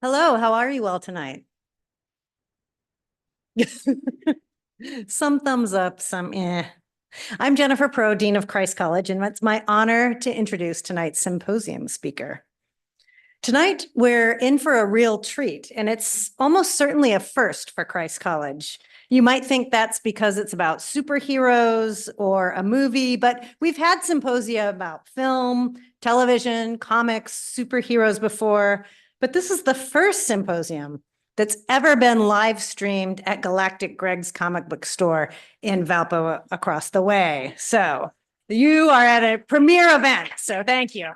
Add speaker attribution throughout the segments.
Speaker 1: Hello, how are you all tonight? Some thumbs up, some eh. I'm Jennifer Pro, Dean of Christ College, and it's my honor to introduce tonight's symposium speaker. Tonight, we're in for a real treat, and it's almost certainly a first for Christ College. You might think that's because it's about superheroes or a movie, but we've had symposia about film, television, comics, superheroes before, but this is the first symposium that's ever been live streamed at Galactic Greg's comic book store in Valpo across the way. So you are at a premiere event, so thank you.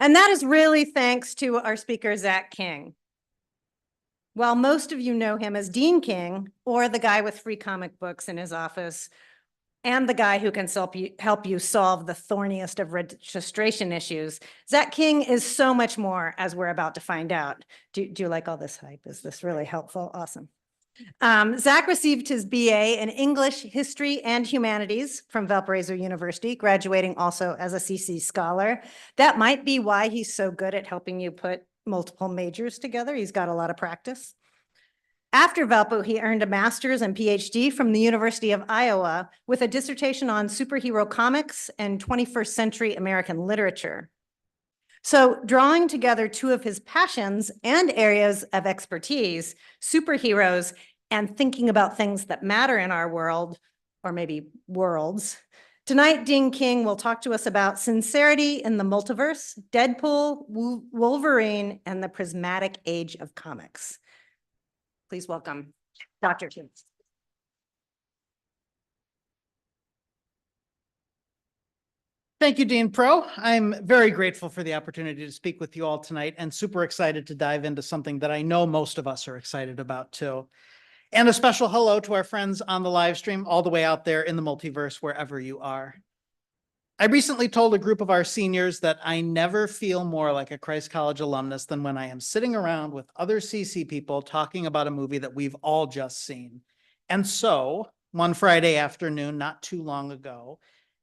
Speaker 1: And that is really thanks to our speaker, Zach King. While most of you know him as Dean King, or the guy with free comic books in his office, and the guy who can help you solve the thorniest of registration issues, Zach King is so much more, as we're about to find out. Do you like all this hype? Is this really helpful? Awesome. Zach received his BA in English, History, and Humanities from Valparaiso University, graduating also as a CC scholar. That might be why he's so good at helping you put multiple majors together. He's got a lot of practice. After Valpo, he earned a master's and PhD from the University of Iowa with a dissertation on superhero comics and 21st century American literature. So drawing together two of his passions and areas of expertise, superheroes and thinking about things that matter in our world, or maybe worlds, tonight Dean King will talk to us about Sincerity in the Multiverse, Deadpool, Wolverine, and the Prismatic Age of Comics. Please welcome Dr. King.
Speaker 2: Thank you, Dean Pro. I'm very grateful for the opportunity to speak with you all tonight and super excited to dive into something that I know most of us are excited about too. And a special hello to our friends on the live stream all the way out there in the multiverse, wherever you are. I recently told a group of our seniors that I never feel more like a Christ College alumnus than when I am sitting around with other CC people talking about a movie that we've all just seen. And so, one Friday afternoon, not too long ago,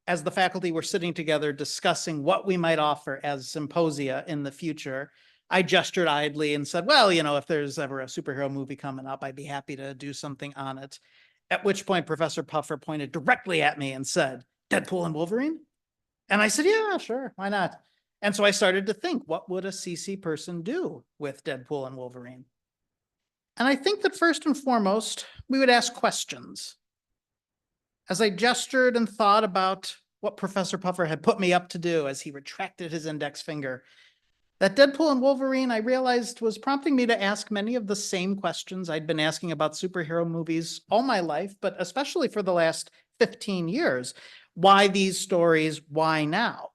Speaker 2: as the faculty were sitting together discussing what we might offer as symposia in the future, I gestured idly and said, well, if there's ever a superhero movie coming up, I'd be happy to do something on it. At which point, Professor Puffer pointed directly at me and said, Deadpool and Wolverine? And I said, yeah, sure, why not? And so I started to think, what would a CC person do with Deadpool and Wolverine? And I think that first and foremost, we would ask questions. As I gestured and thought about what Professor Puffer had put me up to do as he retracted his index finger, that Deadpool and Wolverine, I realized, was prompting me to ask many of the same questions I'd been asking about superhero movies all my life, but especially for the last 15 years. Why these stories? Why now?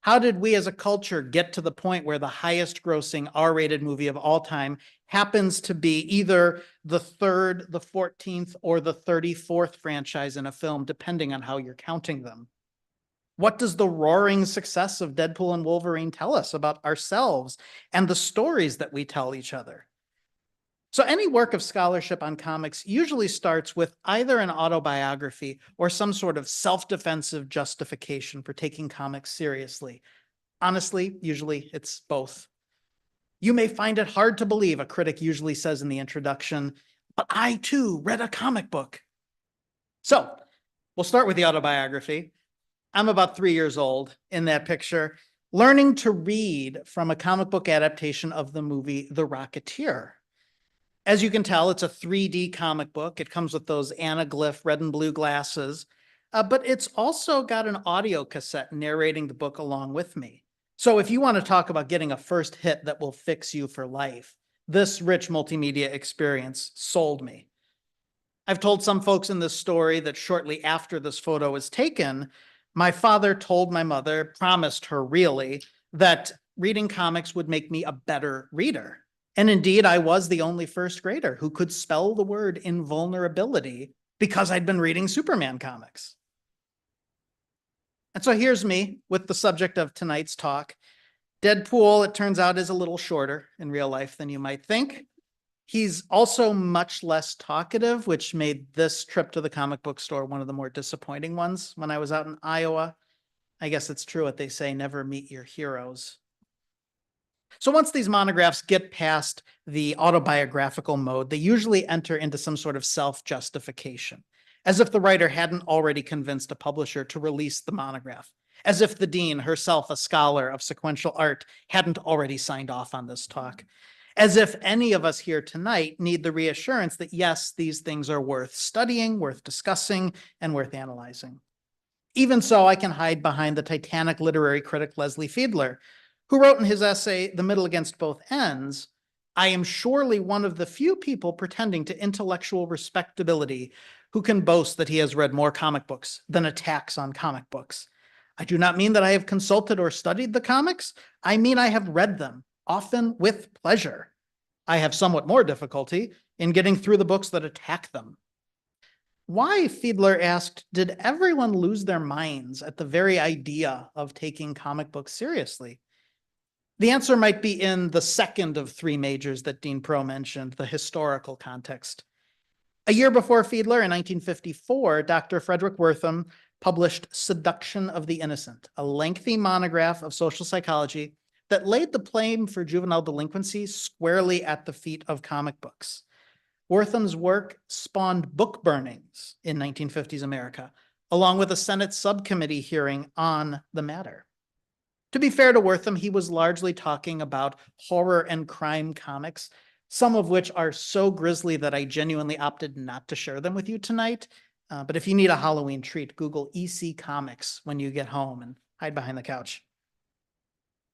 Speaker 2: How did we as a culture get to the point where the highest grossing R-rated movie of all time happens to be either the 3rd, the 14th, or the 34th franchise in a film, depending on how you're counting them? What does the roaring success of Deadpool and Wolverine tell us about ourselves and the stories that we tell each other? So any work of scholarship on comics usually starts with either an autobiography or some sort of self-defensive justification for taking comics seriously. Honestly, usually it's both. You may find it hard to believe, a critic usually says in the introduction, but I too read a comic book. So we'll start with the autobiography. I'm about 3 years old in that picture, learning to read from a comic book adaptation of the movie The Rocketeer. As you can tell, it's a 3D comic book. It comes with those anaglyph red and blue glasses, but it's also got an audio cassette narrating the book along with me. So if you want to talk about getting a first hit that will fix you for life, this rich multimedia experience sold me. I've told some folks in this story that shortly after this photo was taken, my father told my mother, promised her really, that reading comics would make me a better reader. And indeed, I was the only first grader who could spell the word invulnerability because I'd been reading Superman comics. And so here's me with the subject of tonight's talk. Deadpool, it turns out, is a little shorter in real life than you might think. He's also much less talkative, which made this trip to the comic book store one of the more disappointing ones when I was out in Iowa. I guess it's true what they say, never meet your heroes. So once these monographs get past the autobiographical mode, they usually enter into some sort of self-justification, as if the writer hadn't already convinced a publisher to release the monograph, as if the dean, herself a scholar of sequential art, hadn't already signed off on this talk, as if any of us here tonight need the reassurance that yes, these things are worth studying, worth discussing, and worth analyzing. Even so, I can hide behind the titanic literary critic Leslie Fiedler, who wrote in his essay, The Middle Against Both Ends, I am surely one of the few people pretending to intellectual respectability who can boast that he has read more comic books than attacks on comic books. I do not mean that I have consulted or studied the comics. I mean I have read them, often with pleasure. I have somewhat more difficulty in getting through the books that attack them. Why, Fiedler asked, did everyone lose their minds at the very idea of taking comic books seriously? The answer might be in the second of three majors that Dean Pro mentioned, the historical context. A year before Fiedler, in 1954, Dr. Frederick Wertham published Seduction of the Innocent, a lengthy monograph of social psychology that laid the blame for juvenile delinquency squarely at the feet of comic books. Wertham's work spawned book burnings in 1950s America, along with a Senate subcommittee hearing on the matter. To be fair to Wertham, he was largely talking about horror and crime comics, some of which are so grisly that I genuinely opted not to share them with you tonight. But if you need a Halloween treat, Google EC Comics when you get home and hide behind the couch.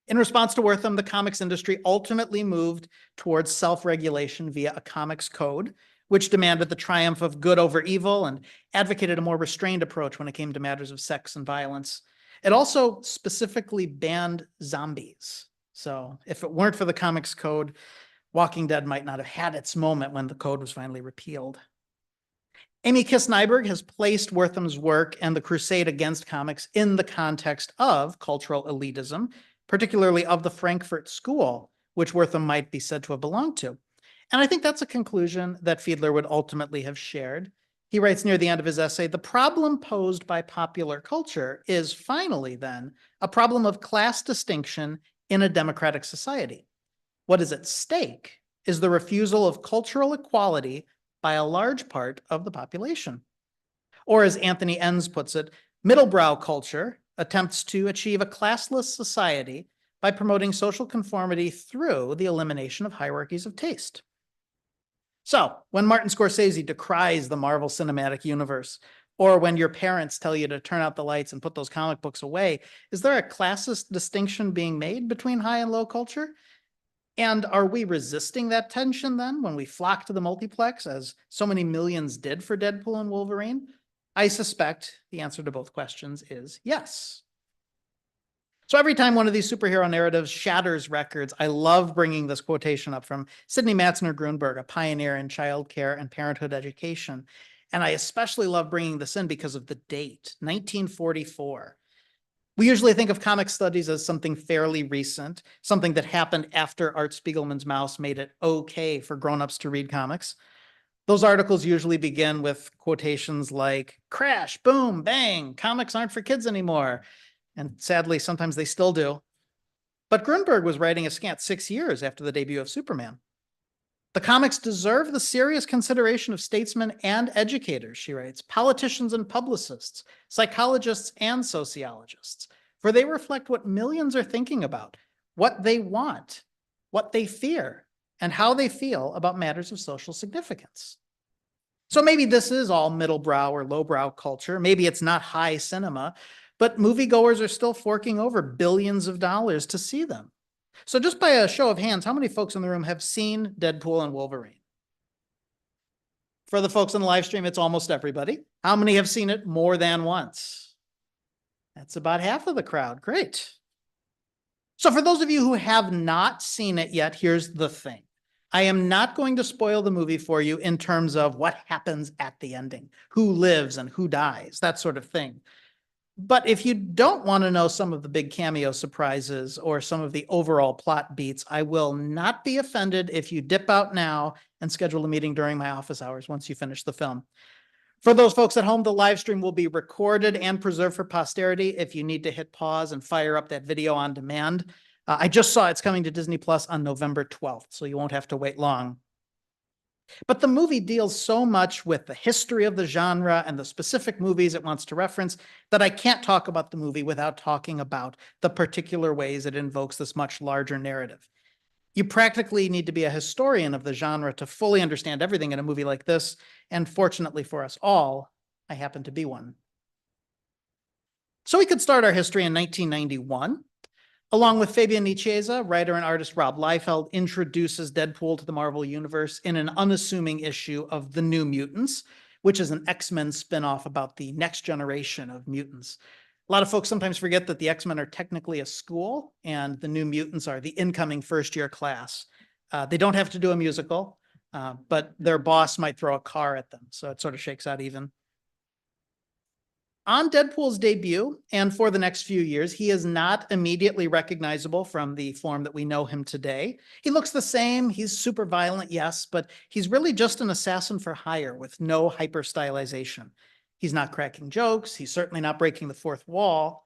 Speaker 2: In response to Wertham, the comics industry ultimately moved towards self-regulation via a comics code, which demanded the triumph of good over evil and advocated a more restrained approach when it came to matters of sex and violence. It also specifically banned zombies. So if it weren't for the comics code, Walking Dead might not have had its moment when the code was finally repealed. Amy Kiss Nyberg has placed Wertham's work and the crusade against comics in the context of cultural elitism, particularly of the Frankfurt School, which Wertham might be said to have belonged to. And I think that's a conclusion that Fiedler would ultimately have shared. He writes near the end of his essay, the problem posed by popular culture is finally then a problem of class distinction in a democratic society. What is at stake is the refusal of cultural equality by a large part of the population. Or as Anthony Enns puts it, middlebrow culture attempts to achieve a classless society by promoting social conformity through the elimination of hierarchies of taste. So when Martin Scorsese decries the Marvel Cinematic Universe, or when your parents tell you to turn out the lights and put those comic books away, is there a classist distinction being made between high and low culture? And are we resisting that tension then when we flock to the multiplex, as so many millions did for Deadpool and Wolverine? I suspect the answer to both questions is yes. So every time one of these superhero narratives shatters records, I love bringing this quotation up from Sidney Matzner-Grunberg, a pioneer in childcare and parenthood education. And I especially love bringing this in because of the date, 1944. We usually think of comic studies as something fairly recent, something that happened after Art Spiegelman's Mouse made it okay for grown-ups to read comics. Those articles usually begin with quotations like, crash, boom, bang, comics aren't for kids anymore. And sadly, sometimes they still do. But Grunberg was writing a scant 6 years after the debut of Superman. The comics deserve the serious consideration of statesmen and educators, she writes, politicians and publicists, psychologists and sociologists, for they reflect what millions are thinking about, what they want, what they fear, and how they feel about matters of social significance. So maybe this is all middlebrow or lowbrow culture. Maybe it's not high cinema, but moviegoers are still forking over billions of dollars to see them. So just by a show of hands, how many folks in the room have seen Deadpool and Wolverine? For the folks on the live stream, it's almost everybody. How many have seen it more than once? That's about half of the crowd. Great. So for those of you who have not seen it yet, here's the thing. I am not going to spoil the movie for you in terms of what happens at the ending, who lives and who dies, that sort of thing. But if you don't want to know some of the big cameo surprises or some of the overall plot beats, I will not be offended if you dip out now and schedule a meeting during my office hours once you finish the film. For those folks at home, the live stream will be recorded and preserved for posterity if you need to hit pause and fire up that video on demand. I just saw it's coming to Disney Plus on November 12th, so you won't have to wait long. But the movie deals so much with the history of the genre and the specific movies it wants to reference that I can't talk about the movie without talking about the particular ways it invokes this much larger narrative. You practically need to be a historian of the genre to fully understand everything in a movie like this, and fortunately for us all, I happen to be one. So we could start our history in 1991. Along with Fabian Nicieza, writer and artist Rob Liefeld introduces Deadpool to the Marvel Universe in an unassuming issue of The New Mutants, which is an X-Men spinoff about the next generation of mutants. A lot of folks sometimes forget that the X-Men are technically a school and the New Mutants are the incoming first-year class. They don't have to do a musical, but their boss might throw a car at them, so it sort of shakes out even. On Deadpool's debut, and for the next few years, he is not immediately recognizable from the form that we know him today. He looks the same, he's super violent, yes, but he's really just an assassin for hire with no hyper-stylization. He's not cracking jokes, he's certainly not breaking the fourth wall.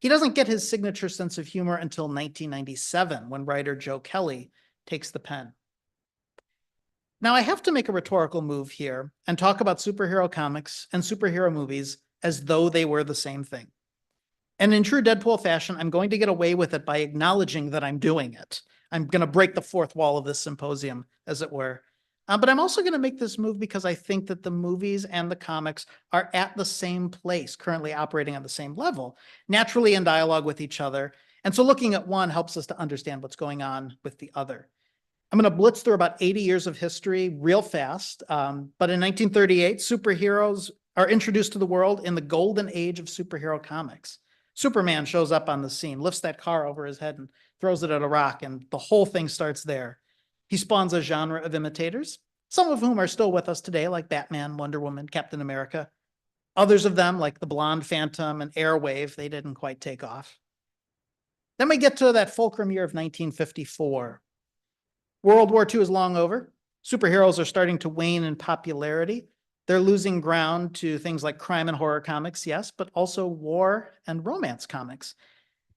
Speaker 2: He doesn't get his signature sense of humor until 1997, when writer Joe Kelly takes the pen. Now, I have to make a rhetorical move here and talk about superhero comics and superhero movies as though they were the same thing. And in true Deadpool fashion, I'm going to get away with it by acknowledging that I'm doing it. I'm going to break the fourth wall of this symposium, as it were. But I'm also going to make this move because I think that the movies and the comics are at the same place, currently operating on the same level, naturally in dialogue with each other. And so looking at one helps us to understand what's going on with the other. I'm going to blitz through about 80 years of history real fast. But in 1938, superheroes are introduced to the world in the golden age of superhero comics. Superman shows up on the scene, lifts that car over his head and throws it at a rock, and the whole thing starts there. He spawns a genre of imitators, some of whom are still with us today, like Batman, Wonder Woman, Captain America. Others of them, like the Blonde Phantom and Airwave, they didn't quite take off. Then we get to that fulcrum year of 1954. World War II is long over. Superheroes are starting to wane in popularity. They're losing ground to things like crime and horror comics, yes, but also war and romance comics.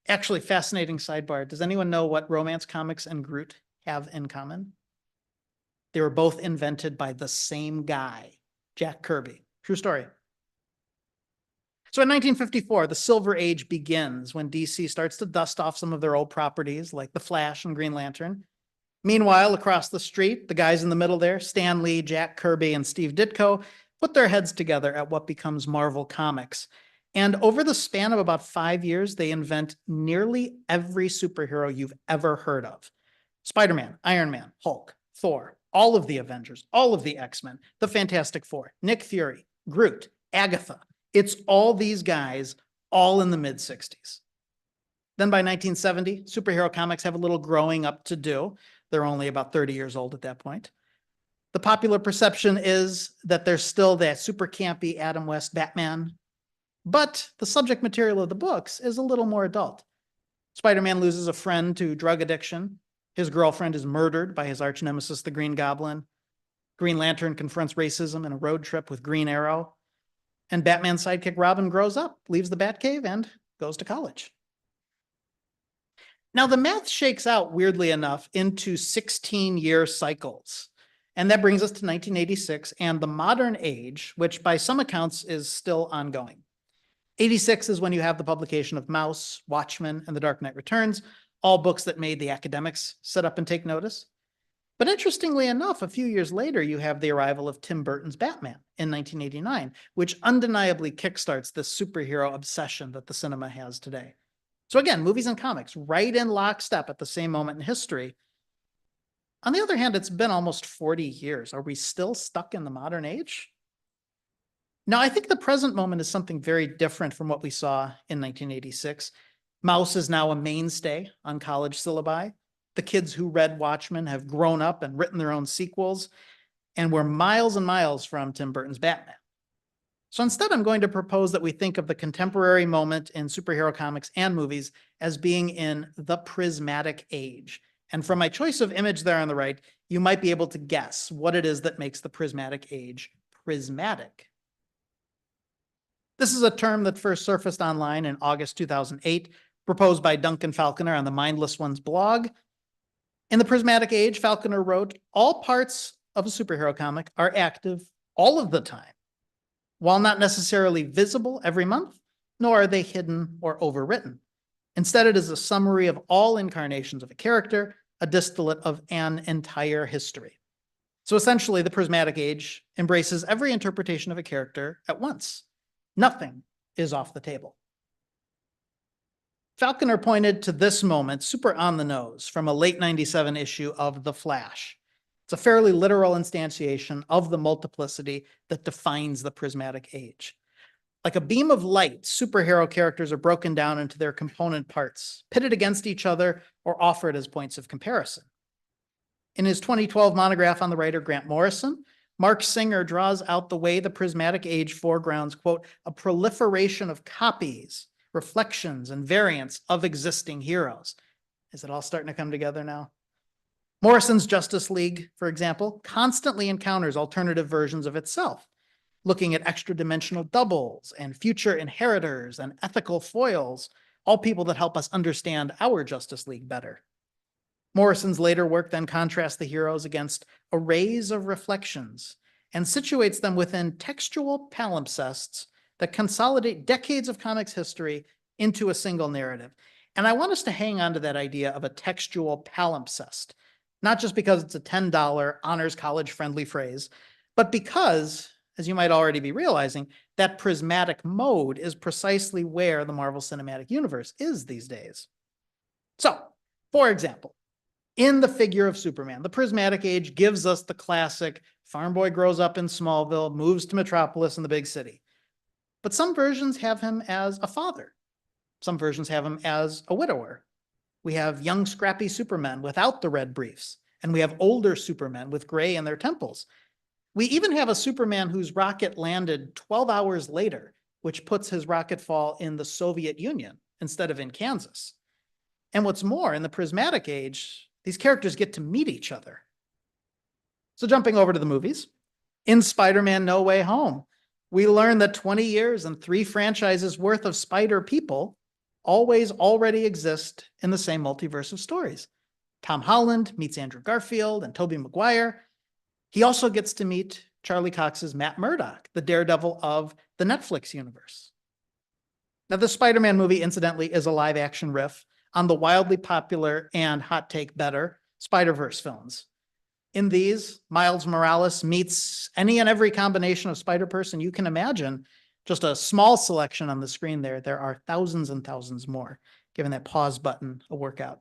Speaker 2: Actually, fascinating sidebar. Does anyone know what romance comics and Groot have in common? They were both invented by the same guy, Jack Kirby. True story. So in 1954, the Silver Age begins when DC starts to dust off some of their old properties like The Flash and Green Lantern. Meanwhile, across the street, the guys in the middle there, Stan Lee, Jack Kirby, and Steve Ditko, put their heads together at what becomes Marvel Comics. And over the span of about 5 years, they invent nearly every superhero you've ever heard of. Spider-Man, Iron Man, Hulk, Thor, all of the Avengers, all of the X-Men, the Fantastic Four, Nick Fury, Groot, Agatha. It's all these guys, all in the mid-60s. Then by 1970, superhero comics have a little growing up to do. They're only about 30 years old at that point. The popular perception is that there's still that super campy Adam West Batman, but the subject material of the books is a little more adult. Spider-Man loses a friend to drug addiction. His girlfriend is murdered by his arch nemesis, the Green Goblin. Green Lantern confronts racism in a road trip with Green Arrow. And Batman's sidekick Robin grows up, leaves the Batcave, and goes to college. Now, the math shakes out, weirdly enough, into 16-year cycles. And that brings us to 1986 and the modern age, which by some accounts is still ongoing. 86 is when you have the publication of Mouse, Watchmen, and The Dark Knight Returns, all books that made the academics sit up and take notice. But interestingly enough, a few years later, you have the arrival of Tim Burton's Batman in 1989, which undeniably kickstarts this superhero obsession that the cinema has today. So again, movies and comics right in lockstep at the same moment in history. On the other hand, it's been almost 40 years. Are we still stuck in the modern age? Now, I think the present moment is something very different from what we saw in 1986. Mouse is now a mainstay on college syllabi. The kids who read Watchmen have grown up and written their own sequels, and we're miles and miles from Tim Burton's Batman. So instead, I'm going to propose that we think of the contemporary moment in superhero comics and movies as being in the Prismatic age. And from my choice of image there on the right, you might be able to guess what it is that makes the Prismatic age prismatic. This is a term that first surfaced online in August 2008 proposed by Duncan Falconer on the Mindless Ones blog. In the Prismatic Age, Falconer wrote, all parts of a superhero comic are active all of the time, while not necessarily visible every month, nor are they hidden or overwritten. Instead, it is a summary of all incarnations of a character, a distillate of an entire history. So essentially, the Prismatic Age embraces every interpretation of a character at once. Nothing is off the table. Falconer pointed to this moment super on the nose from a late 97 issue of The Flash. It's a fairly literal instantiation of the multiplicity that defines the Prismatic Age. Like a beam of light, superhero characters are broken down into their component parts, pitted against each other, or offered as points of comparison. In his 2012 monograph on the writer Grant Morrison, Mark Singer draws out the way the Prismatic Age foregrounds, quote, a proliferation of copies, reflections, and variants of existing heroes. Is it all starting to come together now? Morrison's Justice League, for example, constantly encounters alternative versions of itself, looking at extra-dimensional doubles and future inheritors and ethical foils, all people that help us understand our Justice League better. Morrison's later work then contrasts the heroes against arrays of reflections and situates them within textual palimpsests that consolidate decades of comics history into a single narrative. And I want us to hang on to that idea of a textual palimpsest, not just because it's a $10 honors college friendly phrase, but because, as you might already be realizing, that prismatic mode is precisely where the Marvel Cinematic Universe is these days. So, for example, in the figure of Superman, the Prismatic Age gives us the classic farm boy grows up in Smallville, moves to Metropolis in the big city. But some versions have him as a father. Some versions have him as a widower. We have young, scrappy Supermen without the red briefs, and we have older Supermen with gray in their temples. We even have a Superman whose rocket landed 12 hours later, which puts his rocket fall in the Soviet Union instead of in Kansas. And what's more, in the Prismatic Age, these characters get to meet each other. So jumping over to the movies, in Spider-Man No Way Home, we learn that 20 years and 3 franchises worth of Spider people always already exist in the same multiverse of stories. Tom Holland meets Andrew Garfield and Tobey Maguire. He also gets to meet Charlie Cox's Matt Murdock, the Daredevil of the Netflix universe. Now, the Spider-Man movie, incidentally, is a live-action riff on the wildly popular and hot take better Spider-Verse films. In these, Miles Morales meets any and every combination of Spider-Person you can imagine. Just a small selection on the screen there. There are thousands and thousands more, giving that pause button a workout.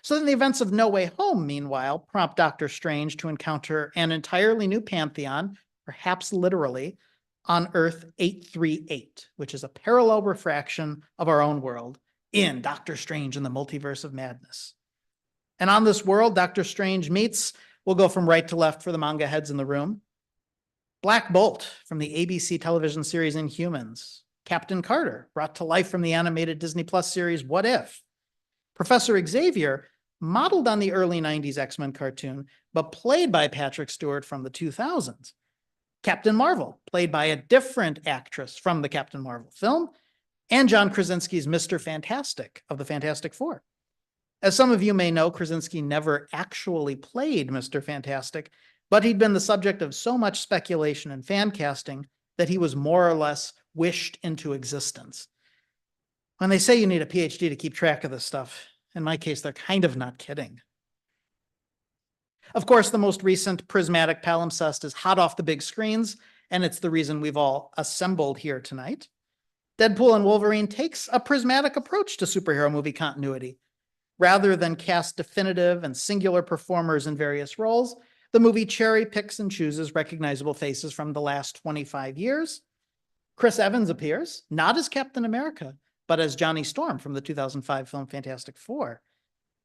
Speaker 2: So then the events of No Way Home, meanwhile, prompt Doctor Strange to encounter an entirely new pantheon, perhaps literally, on Earth 838, which is a parallel refraction of our own world, in Doctor Strange and the Multiverse of Madness. And on this world, Doctor Strange meets, we'll go from right to left for the manga heads in the room, Black Bolt from the ABC television series Inhumans, Captain Carter, brought to life from the animated Disney Plus series What If, Professor Xavier, modeled on the early 90s X-Men cartoon, but played by Patrick Stewart from the 2000s, Captain Marvel, played by a different actress from the Captain Marvel film, and John Krasinski's Mr. Fantastic of the Fantastic Four. As some of you may know, Krasinski never actually played Mr. Fantastic, but he'd been the subject of so much speculation and fan casting that he was more or less wished into existence. When they say you need a PhD to keep track of this stuff, in my case, they're kind of not kidding. Of course, the most recent Prismatic palimpsest is hot off the big screens, and it's the reason we've all assembled here tonight. Deadpool and Wolverine takes a prismatic approach to superhero movie continuity. Rather than cast definitive and singular performers in various roles, the movie cherry picks and chooses recognizable faces from the last 25 years. Chris Evans appears, not as Captain America, but as Johnny Storm from the 2005 film Fantastic Four.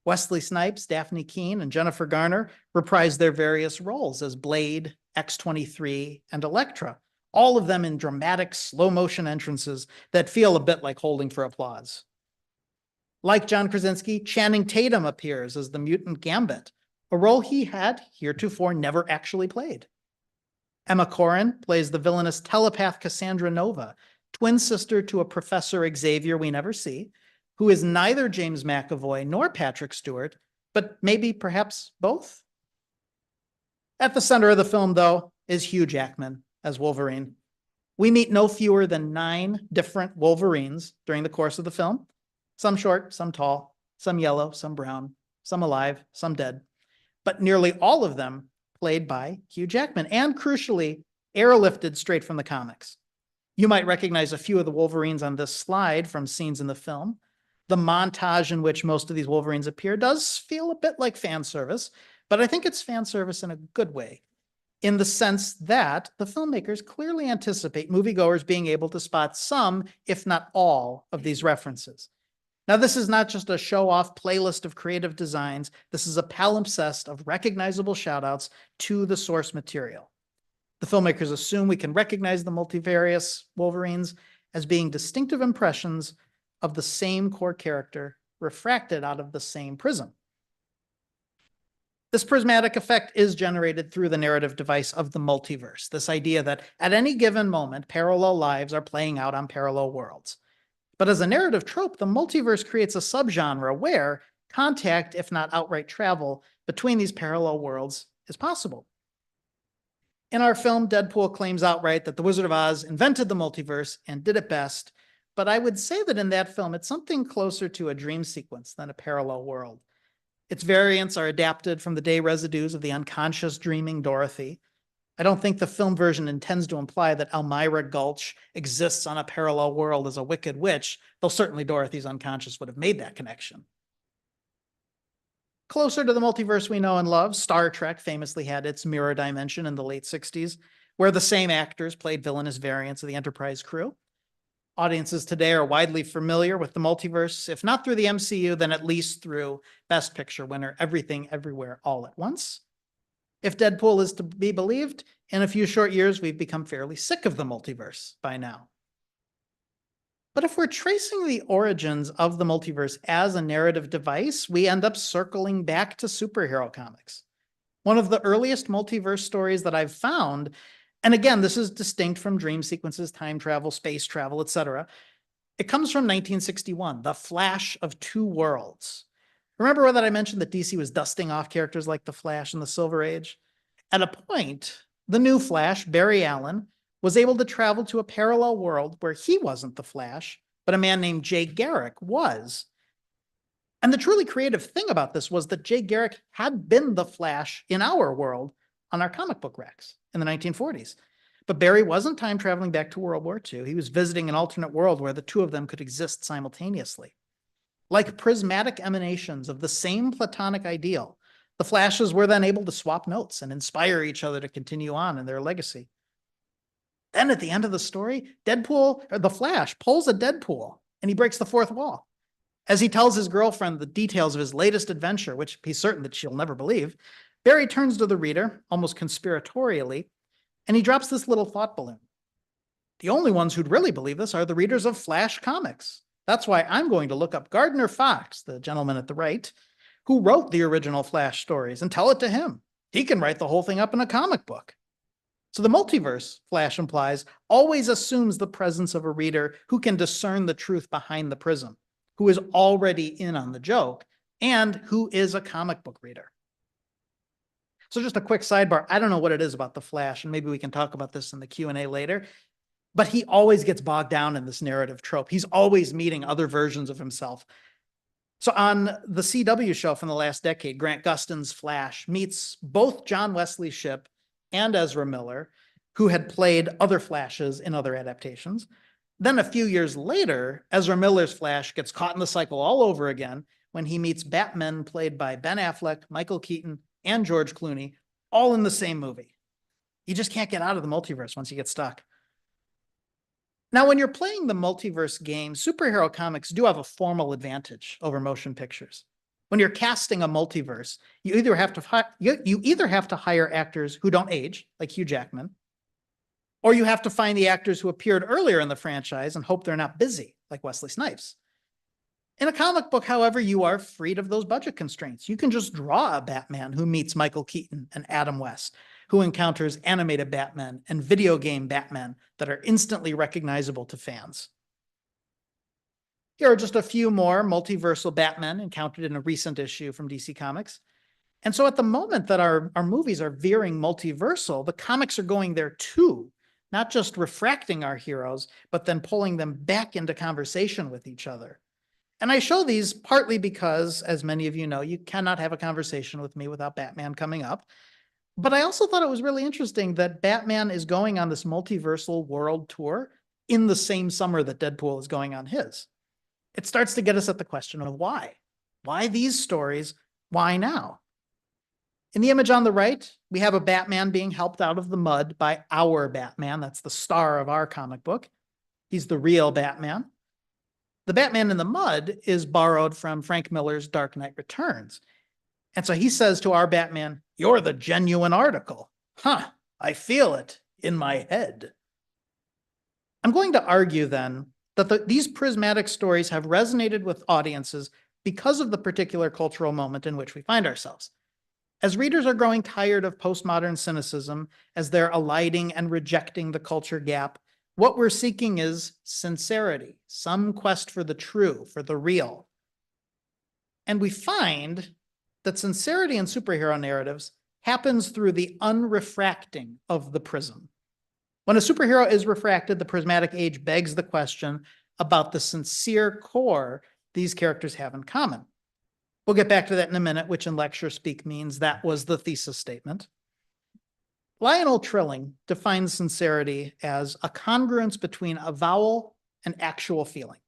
Speaker 2: Wesley Snipes, Daphne Keane, and Jennifer Garner reprise their various roles as Blade, X-23, and Elektra, all of them in dramatic slow-motion entrances that feel a bit like holding for applause. Like John Krasinski, Channing Tatum appears as the mutant Gambit, a role he had heretofore never actually played. Emma Corrin plays the villainous telepath Cassandra Nova, twin sister to a Professor Xavier we never see, who is neither James McAvoy nor Patrick Stewart, but maybe perhaps both? At the center of the film, though, is Hugh Jackman as Wolverine. We meet no fewer than 9 different Wolverines during the course of the film. Some short, some tall, some yellow, some brown, some alive, some dead. But nearly all of them played by Hugh Jackman, and crucially, airlifted straight from the comics. You might recognize a few of the Wolverines on this slide from scenes in the film. The montage in which most of these Wolverines appear does feel a bit like fan service, but I think it's fan service in a good way, in the sense that the filmmakers clearly anticipate moviegoers being able to spot some, if not all, of these references. Now, this is not just a show-off playlist of creative designs. This is a palimpsest of recognizable shout-outs to the source material. The filmmakers assume we can recognize the multivarious Wolverines as being distinctive impressions of the same core character refracted out of the same prism. This prismatic effect is generated through the narrative device of the multiverse, this idea that at any given moment, parallel lives are playing out on parallel worlds. But as a narrative trope, the multiverse creates a subgenre where contact, if not outright travel, between these parallel worlds is possible. In our film, Deadpool claims outright that the Wizard of Oz invented the multiverse and did it best, but I would say that in that film, it's something closer to a dream sequence than a parallel world. Its variants are adapted from the day residues of the unconscious dreaming Dorothy. I don't think the film version intends to imply that Elmira Gulch exists on a parallel world as a wicked witch, though certainly Dorothy's unconscious would have made that connection. Closer to the multiverse we know and love, Star Trek famously had its mirror dimension in the late 60s, where the same actors played villainous variants of the Enterprise crew. Audiences today are widely familiar with the multiverse, if not through the MCU, then at least through Best Picture winner Everything Everywhere All at Once. If Deadpool is to be believed, in a few short years, we've become fairly sick of the multiverse by now. But if we're tracing the origins of the multiverse as a narrative device, we end up circling back to superhero comics. One of the earliest multiverse stories that I've found, and again, this is distinct from dream sequences, time travel, space travel, etc. It comes from 1961, The Flash of Two Worlds. Remember that I mentioned that DC was dusting off characters like the Flash in the Silver Age? At a point, the new Flash, Barry Allen, was able to travel to a parallel world where he wasn't the Flash, but a man named Jay Garrick was. And the truly creative thing about this was that Jay Garrick had been the Flash in our world on our comic book racks in the 1940s. But Barry wasn't time traveling back to World War II. He was visiting an alternate world where the two of them could exist simultaneously. Like prismatic emanations of the same platonic ideal, the Flashes were then able to swap notes and inspire each other to continue on in their legacy. Then at the end of the story, the Flash pulls a Deadpool and he breaks the fourth wall. As he tells his girlfriend the details of his latest adventure, which he's certain that she'll never believe, Barry turns to the reader, almost conspiratorially, and he drops this little thought balloon. The only ones who'd really believe this are the readers of Flash comics. That's why I'm going to look up Gardner Fox, the gentleman at the right, who wrote the original Flash stories, and tell it to him. He can write the whole thing up in a comic book. So the multiverse, Flash implies, always assumes the presence of a reader who can discern the truth behind the prism, who is already in on the joke, and who is a comic book reader. So just a quick sidebar. I don't know what it is about the Flash, and maybe we can talk about this in the Q&A later, but he always gets bogged down in this narrative trope. He's always meeting other versions of himself. So on the CW show from the last decade, Grant Gustin's Flash meets both John Wesley Shipp and Ezra Miller, who had played other Flashes in other adaptations. Then a few years later, Ezra Miller's Flash gets caught in the cycle all over again when he meets Batman played by Ben Affleck, Michael Keaton, and George Clooney, all in the same movie. You just can't get out of the multiverse once you get stuck. Now, when you're playing the multiverse game, superhero comics do have a formal advantage over motion pictures. When you're casting a multiverse, you either have to hire actors who don't age, like Hugh Jackman, or you have to find the actors who appeared earlier in the franchise and hope they're not busy, like Wesley Snipes. In a comic book, however, you are freed of those budget constraints. You can just draw a Batman who meets Michael Keaton and Adam West, who encounters animated Batman and video game Batman that are instantly recognizable to fans. Here are just a few more multiversal Batmen encountered in a recent issue from DC Comics. And so at the moment that our movies are veering multiversal, the comics are going there too, not just refracting our heroes, but then pulling them back into conversation with each other. And I show these partly because, as many of you know, you cannot have a conversation with me without Batman coming up. But I also thought it was really interesting that Batman is going on this multiversal world tour in the same summer that Deadpool is going on his. It starts to get us at the question of why. Why these stories? Why now? In the image on the right, we have a Batman being helped out of the mud by our Batman. That's the star of our comic book. He's the real Batman. The Batman in the mud is borrowed from Frank Miller's Dark Knight Returns. And so he says to our Batman, "You're the genuine article." Huh, I feel it in my head. I'm going to argue then that these prismatic stories have resonated with audiences because of the particular cultural moment in which we find ourselves. As readers are growing tired of postmodern cynicism, as they're eliding and rejecting the culture gap, what we're seeking is sincerity, some quest for the true, for the real. And we find that sincerity in superhero narratives happens through the unrefracting of the prism. When a superhero is refracted, the prismatic age begs the question about the sincere core these characters have in common. We'll get back to that in a minute, which in lecture speak means that was the thesis statement. Lionel Trilling defines sincerity as a congruence between avowal and actual feeling.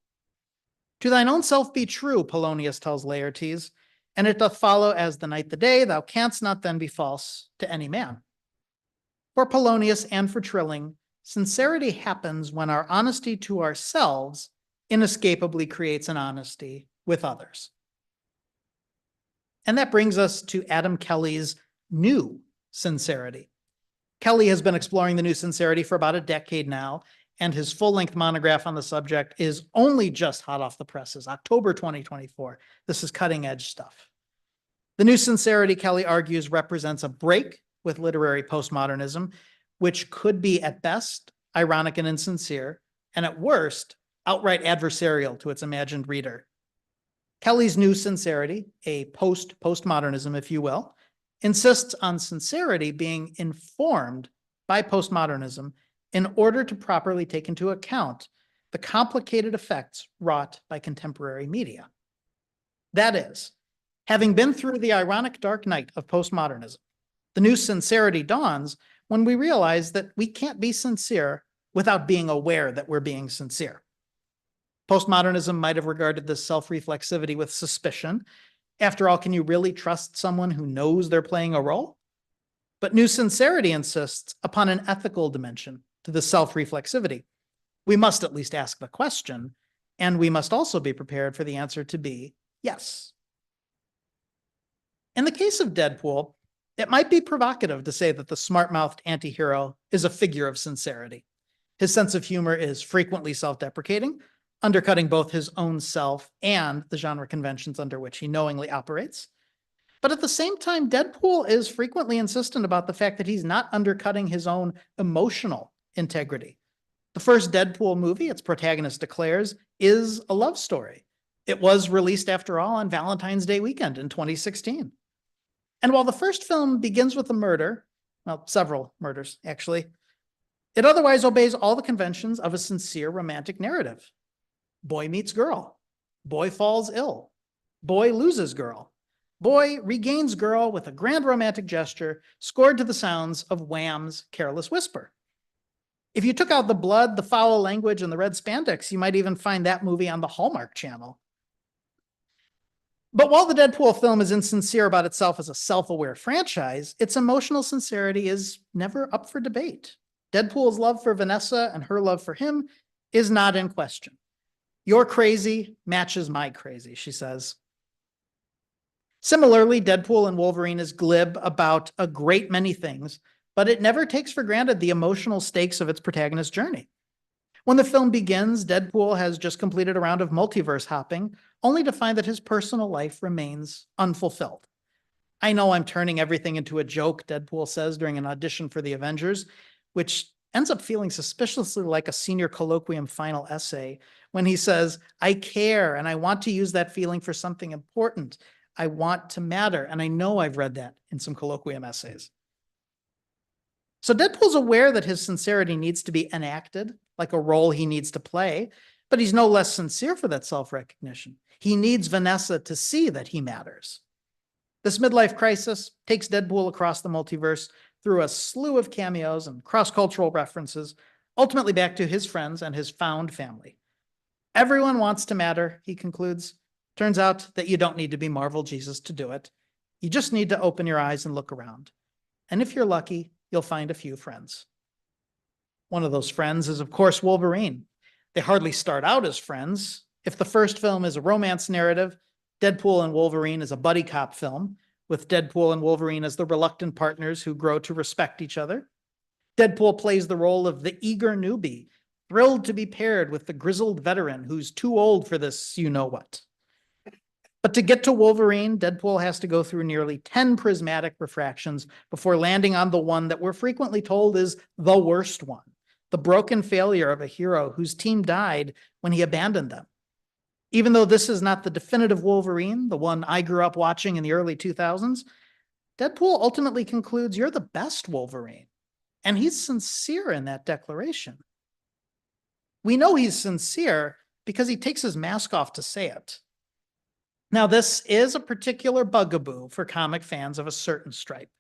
Speaker 2: To thine own self be true, Polonius tells Laertes, and it doth follow as the night the day, thou canst not then be false to any man. For Polonius and for Trilling, sincerity happens when our honesty to ourselves inescapably creates an honesty with others. And that brings us to Adam Kelly's new sincerity. Kelly has been exploring the new sincerity for about a decade now, and his full-length monograph on the subject is only just hot off the presses, October 2024. This is cutting-edge stuff. The new sincerity, Kelly argues, represents a break with literary postmodernism, which could be at best ironic and insincere, and at worst, outright adversarial to its imagined reader. Kelly's new sincerity, a postmodernism, if you will, insists on sincerity being informed by postmodernism in order to properly take into account the complicated effects wrought by contemporary media. That is, having been through the ironic dark night of postmodernism, the new sincerity dawns when we realize that we can't be sincere without being aware that we're being sincere. Postmodernism might have regarded this self-reflexivity with suspicion. After all, can you really trust someone who knows they're playing a role? But new sincerity insists upon an ethical dimension to the self-reflexivity. We must at least ask the question, and we must also be prepared for the answer to be yes. In the case of Deadpool, it might be provocative to say that the smart-mouthed antihero is a figure of sincerity. His sense of humor is frequently self-deprecating, undercutting both his own self and the genre conventions under which he knowingly operates. But at the same time, Deadpool is frequently insistent about the fact that he's not undercutting his own emotional integrity. The first Deadpool movie, its protagonist declares, is a love story. It was released, after all, on Valentine's Day weekend in 2016. And while the first film begins with a murder, well, several murders, actually, it otherwise obeys all the conventions of a sincere romantic narrative. Boy meets girl. Boy falls ill. Boy loses girl. Boy regains girl with a grand romantic gesture scored to the sounds of Wham's Careless Whisper. If you took out the blood, the foul language, and the red spandex, you might even find that movie on the Hallmark Channel. But while the Deadpool film is insincere about itself as a self-aware franchise, its emotional sincerity is never up for debate. Deadpool's love for Vanessa and her love for him is not in question. Your crazy matches my crazy, she says. Similarly, Deadpool and Wolverine is glib about a great many things, but it never takes for granted the emotional stakes of its protagonist's journey. When the film begins, Deadpool has just completed a round of multiverse hopping, only to find that his personal life remains unfulfilled. I know I'm turning everything into a joke, Deadpool says during an audition for the Avengers, which ends up feeling suspiciously like a senior colloquium final essay when he says, I care and I want to use that feeling for something important. I want to matter. And I know I've read that in some colloquium essays. So Deadpool's aware that his sincerity needs to be enacted, like a role he needs to play, but he's no less sincere for that self-recognition. He needs Vanessa to see that he matters. This midlife crisis takes Deadpool across the multiverse through a slew of cameos and cross-cultural references, ultimately back to his friends and his found family. Everyone wants to matter, he concludes. Turns out that you don't need to be Marvel Jesus to do it. You just need to open your eyes and look around. And if you're lucky, you'll find a few friends. One of those friends is, of course, Wolverine. They hardly start out as friends. If the first film is a romance narrative, Deadpool and Wolverine is a buddy cop film, with Deadpool and Wolverine as the reluctant partners who grow to respect each other. Deadpool plays the role of the eager newbie, thrilled to be paired with the grizzled veteran who's too old for this you-know-what. But to get to Wolverine, Deadpool has to go through nearly 10 prismatic refractions before landing on the one that we're frequently told is the worst one, the broken failure of a hero whose team died when he abandoned them. Even though this is not the definitive Wolverine, the one I grew up watching in the early 2000s, Deadpool ultimately concludes you're the best Wolverine. And he's sincere in that declaration. We know he's sincere because he takes his mask off to say it. Now, this is a particular bugaboo for comic fans of a certain stripe.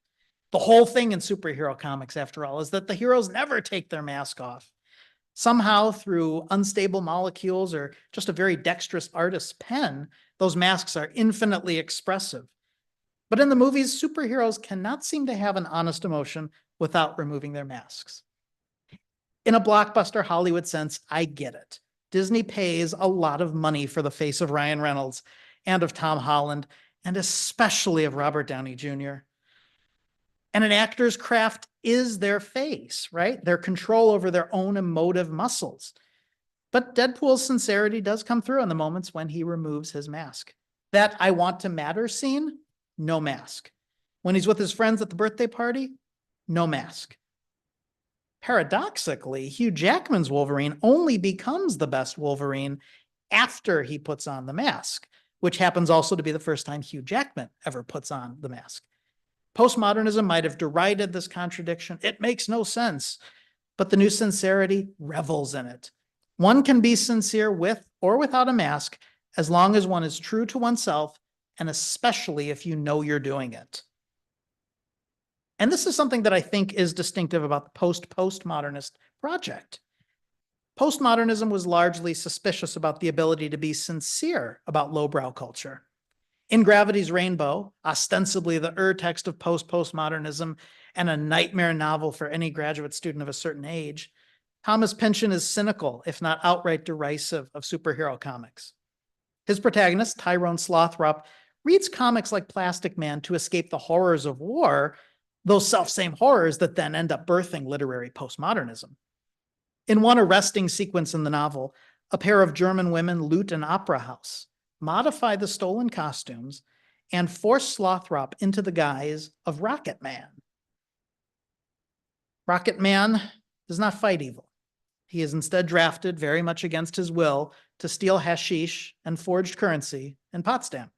Speaker 2: The whole thing in superhero comics, after all, is that the heroes never take their mask off. Somehow, through unstable molecules or just a very dexterous artist's pen, those masks are infinitely expressive. But in the movies, superheroes cannot seem to have an honest emotion without removing their masks. In a blockbuster Hollywood sense, I get it. Disney pays a lot of money for the face of Ryan Reynolds and of Tom Holland, and especially of Robert Downey Jr. And an actor's craft is their face, right? Their control over their own emotive muscles. But Deadpool's sincerity does come through in the moments when he removes his mask. That I want to matter scene, no mask. When he's with his friends at the birthday party, no mask. Paradoxically, Hugh Jackman's Wolverine only becomes the best Wolverine after he puts on the mask, which happens also to be the first time Hugh Jackman ever puts on the mask. Postmodernism might have derided this contradiction. It makes no sense, but the new sincerity revels in it. One can be sincere with or without a mask as long as one is true to oneself, and especially if you know you're doing it. And this is something that I think is distinctive about the post-postmodernist project. Postmodernism was largely suspicious about the ability to be sincere about lowbrow culture. In Gravity's Rainbow, ostensibly the text of post-postmodernism and a nightmare novel for any graduate student of a certain age, Thomas Pynchon is cynical, if not outright derisive, of superhero comics. His protagonist, Tyrone Slothrop, reads comics like Plastic Man to escape the horrors of war, those self-same horrors that then end up birthing literary postmodernism. In one arresting sequence in the novel, a pair of German women loot an opera house, modify the stolen costumes, and force Slothrop into the guise of Rocket Man. Rocket Man does not fight evil. He is instead drafted, very much against his will, to steal hashish and forged currency in Potsdam.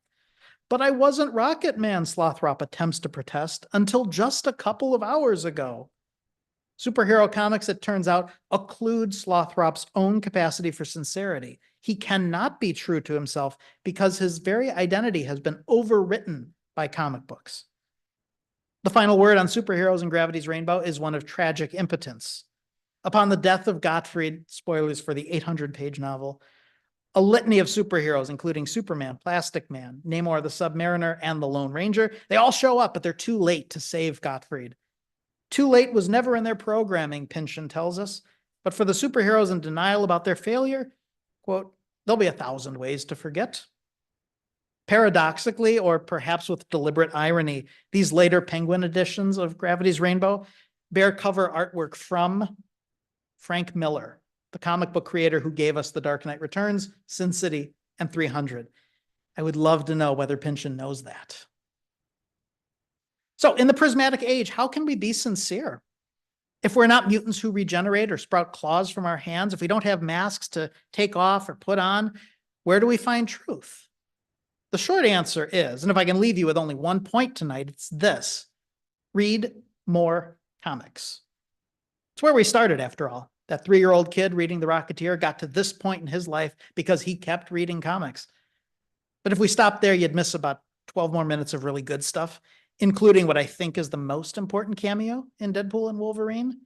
Speaker 2: But I wasn't Rocket Man, Slothrop attempts to protest, until just a couple of hours ago. Superhero comics, it turns out, occlude Slothrop's own capacity for sincerity. He cannot be true to himself because his very identity has been overwritten by comic books. The final word on superheroes in Gravity's Rainbow is one of tragic impotence. Upon the death of Gottfried, spoilers for the 800-page novel, a litany of superheroes, including Superman, Plastic Man, Namor the Submariner, and the Lone Ranger, they all show up, but they're too late to save Gottfried. Too late was never in their programming, Pynchon tells us, but for the superheroes in denial about their failure, quote, there'll be 1,000 ways to forget. Paradoxically, or perhaps with deliberate irony, these later Penguin editions of Gravity's Rainbow bear cover artwork from Frank Miller, the comic book creator who gave us The Dark Knight Returns, Sin City, and 300. I would love to know whether Pynchon knows that. So in the prismatic age, how can we be sincere? If we're not mutants who regenerate or sprout claws from our hands, if we don't have masks to take off or put on, where do we find truth? The short answer is, and if I can leave you with only one point tonight, it's this: read more comics. It's where we started, after all. That 3-year-old kid reading The Rocketeer got to this point in his life because he kept reading comics. But if we stopped there, you'd miss about 12 more minutes of really good stuff, including what I think is the most important cameo in Deadpool and Wolverine.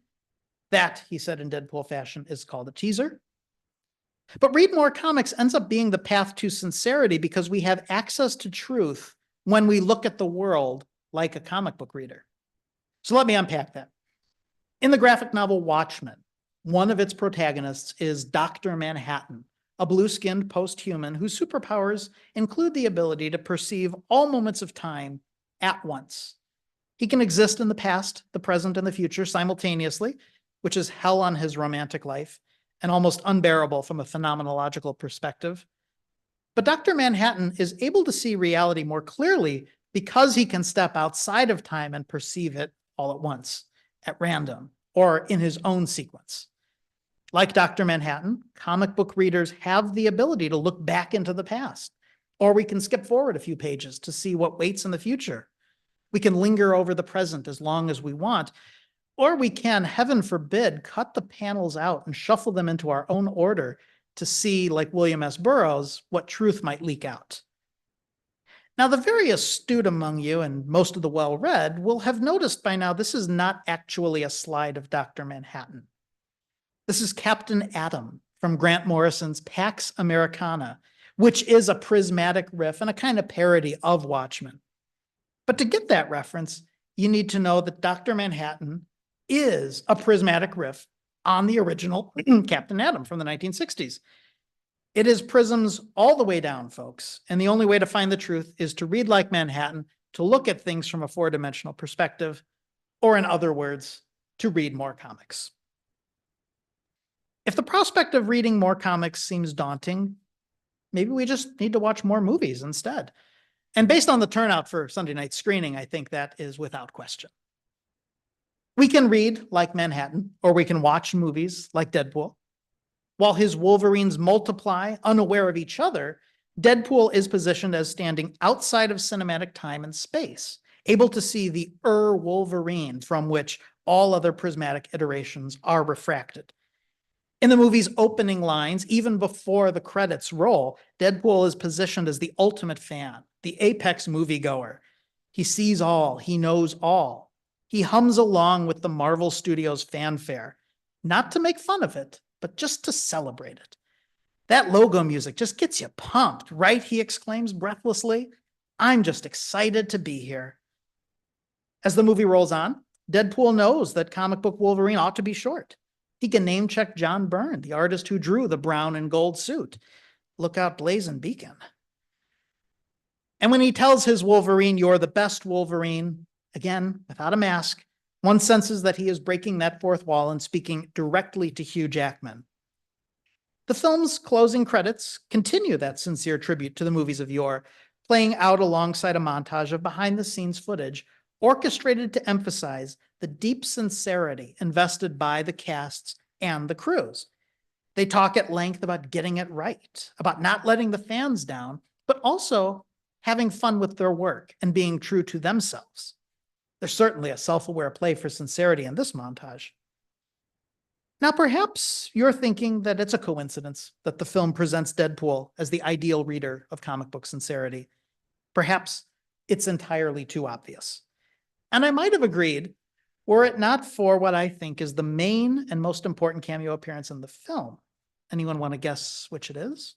Speaker 2: That, he said in Deadpool fashion, is called a teaser. But read more comics ends up being the path to sincerity because we have access to truth when we look at the world like a comic book reader. So let me unpack that. In the graphic novel Watchmen, one of its protagonists is Dr. Manhattan, a blue-skinned post-human whose superpowers include the ability to perceive all moments of time at once. He can exist in the past, the present, and the future simultaneously, which is hell on his romantic life and almost unbearable from a phenomenological perspective. But Dr. Manhattan is able to see reality more clearly because he can step outside of time and perceive it all at once, at random, or in his own sequence. Like Dr. Manhattan, comic book readers have the ability to look back into the past, or we can skip forward a few pages to see what waits in the future. We can linger over the present as long as we want, or we can, heaven forbid, cut the panels out and shuffle them into our own order to see, like William S. Burroughs, what truth might leak out. Now, the very astute among you, and most of the well-read, will have noticed by now this is not actually a slide of Dr. Manhattan. This is Captain Atom from Grant Morrison's Pax Americana, which is a prismatic riff and a kind of parody of Watchmen. But to get that reference, you need to know that Dr. Manhattan is a prismatic riff on the original Captain Atom from the 1960s. It is prisms all the way down, folks, and the only way to find the truth is to read like Manhattan, to look at things from a 4-dimensional perspective, or in other words, to read more comics. If the prospect of reading more comics seems daunting, maybe we just need to watch more movies instead. And based on the turnout for Sunday night screening, I think that is without question. We can read like Manhattan, or we can watch movies like Deadpool. While his Wolverines multiply, unaware of each other, Deadpool is positioned as standing outside of cinematic time and space, able to see the Wolverine from which all other prismatic iterations are refracted. In the movie's opening lines, even before the credits roll, Deadpool is positioned as the ultimate fan, the apex moviegoer. He sees all, he knows all. He hums along with the Marvel Studios fanfare, not to make fun of it, but just to celebrate it. That logo music just gets you pumped, right? He exclaims breathlessly. I'm just excited to be here. As the movie rolls on, Deadpool knows that comic book Wolverine ought to be short. He can name check John Byrne, the artist who drew the brown and gold suit. Look out, Blazing Beacon. And when he tells his Wolverine, "You're the best, Wolverine," again, without a mask, one senses that he is breaking that fourth wall and speaking directly to Hugh Jackman. The film's closing credits continue that sincere tribute to the movies of yore, playing out alongside a montage of behind-the-scenes footage orchestrated to emphasize the deep sincerity invested by the casts and the crews. They talk at length about getting it right, about not letting the fans down, but also having fun with their work and being true to themselves. There's certainly a self-aware play for sincerity in this montage. Now, perhaps you're thinking that it's a coincidence that the film presents Deadpool as the ideal reader of comic book sincerity. Perhaps it's entirely too obvious. And I might have agreed were it not for what I think is the main and most important cameo appearance in the film. Anyone want to guess which it is?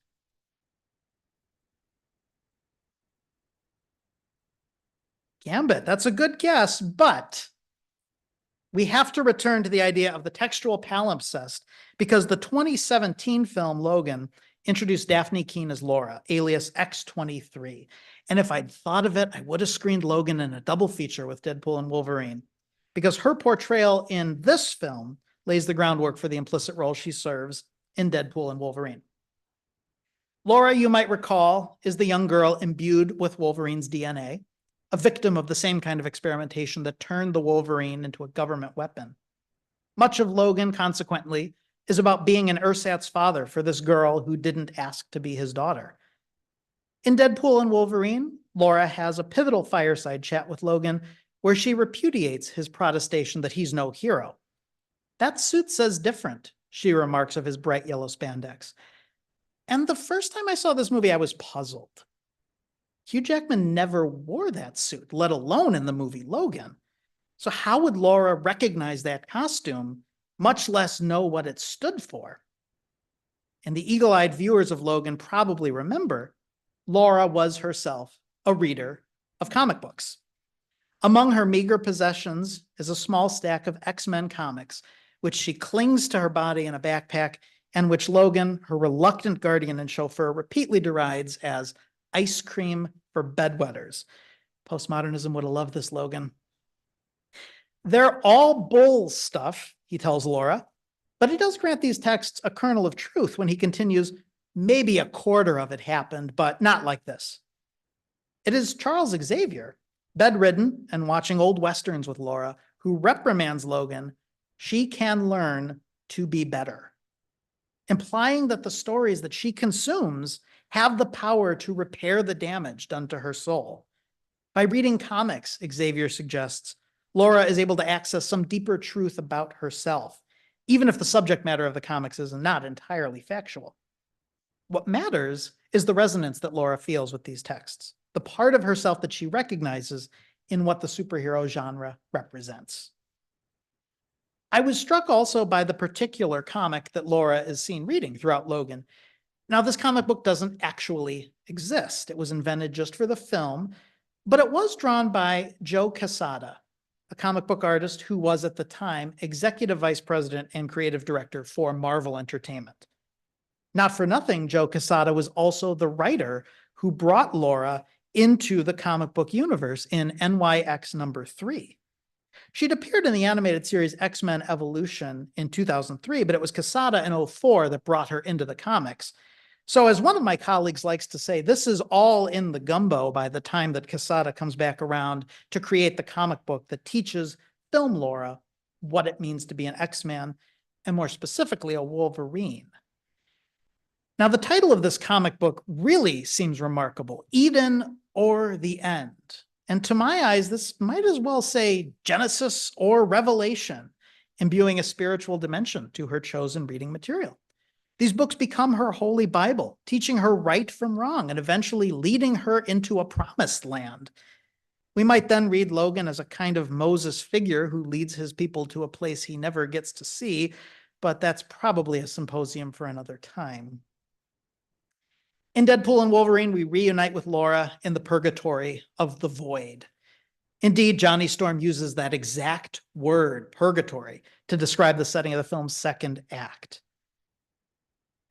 Speaker 2: Gambit, that's a good guess, but we have to return to the idea of the textual palimpsest because the 2017 film Logan introduced Daphne Keane as Laura, alias X-23. And if I'd thought of it, I would have screened Logan in a double feature with Deadpool and Wolverine, because her portrayal in this film lays the groundwork for the implicit role she serves in Deadpool and Wolverine. Laura, you might recall, is the young girl imbued with Wolverine's DNA, a victim of the same kind of experimentation that turned the Wolverine into a government weapon. Much of Logan, consequently, is about being an ersatz father for this girl who didn't ask to be his daughter. In Deadpool and Wolverine, Laura has a pivotal fireside chat with Logan where she repudiates his protestation that he's no hero. That suit says different, she remarks of his bright yellow spandex. And the first time I saw this movie, I was puzzled. Hugh Jackman never wore that suit, let alone in the movie Logan. So how would Laura recognize that costume, much less know what it stood for? And the eagle-eyed viewers of Logan probably remember Laura was herself a reader of comic books. Among her meager possessions is a small stack of X-Men comics, which she clings to her body in a backpack, and which Logan, her reluctant guardian and chauffeur, repeatedly derides as ice cream for bedwetters. Postmodernism would have loved this, Logan. They're all bull stuff, he tells Laura, but he does grant these texts a kernel of truth when he continues, maybe a quarter of it happened, but not like this. It is Charles Xavier, bedridden and watching old westerns with Laura, who reprimands Logan, she can learn to be better, implying that the stories that she consumes have the power to repair the damage done to her soul. By reading comics, Xavier suggests, Laura is able to access some deeper truth about herself, even if the subject matter of the comics is not entirely factual. What matters is the resonance that Laura feels with these texts, the part of herself that she recognizes in what the superhero genre represents. I was struck also by the particular comic that Laura is seen reading throughout Logan. Now, this comic book doesn't actually exist. It was invented just for the film, but it was drawn by Joe Quesada, a comic book artist who was at the time executive vice president and creative director for Marvel Entertainment. Not for nothing, Joe Quesada was also the writer who brought Laura into the comic book universe in NYX number 3. She'd appeared in the animated series X-Men Evolution in 2003, but it was Quesada in 2004 that brought her into the comics. So as one of my colleagues likes to say, this is all in the gumbo by the time that Quesada comes back around to create the comic book that teaches film Laura what it means to be an X-Man, and more specifically, a Wolverine. Now, the title of this comic book really seems remarkable, Eden or the End. And to my eyes, this might as well say Genesis or Revelation, imbuing a spiritual dimension to her chosen reading material. These books become her holy Bible, teaching her right from wrong and eventually leading her into a promised land. We might then read Logan as a kind of Moses figure who leads his people to a place he never gets to see, but that's probably a symposium for another time. In Deadpool and Wolverine, we reunite with Laura in the purgatory of the void. Indeed, Johnny Storm uses that exact word, purgatory, to describe the setting of the film's second act.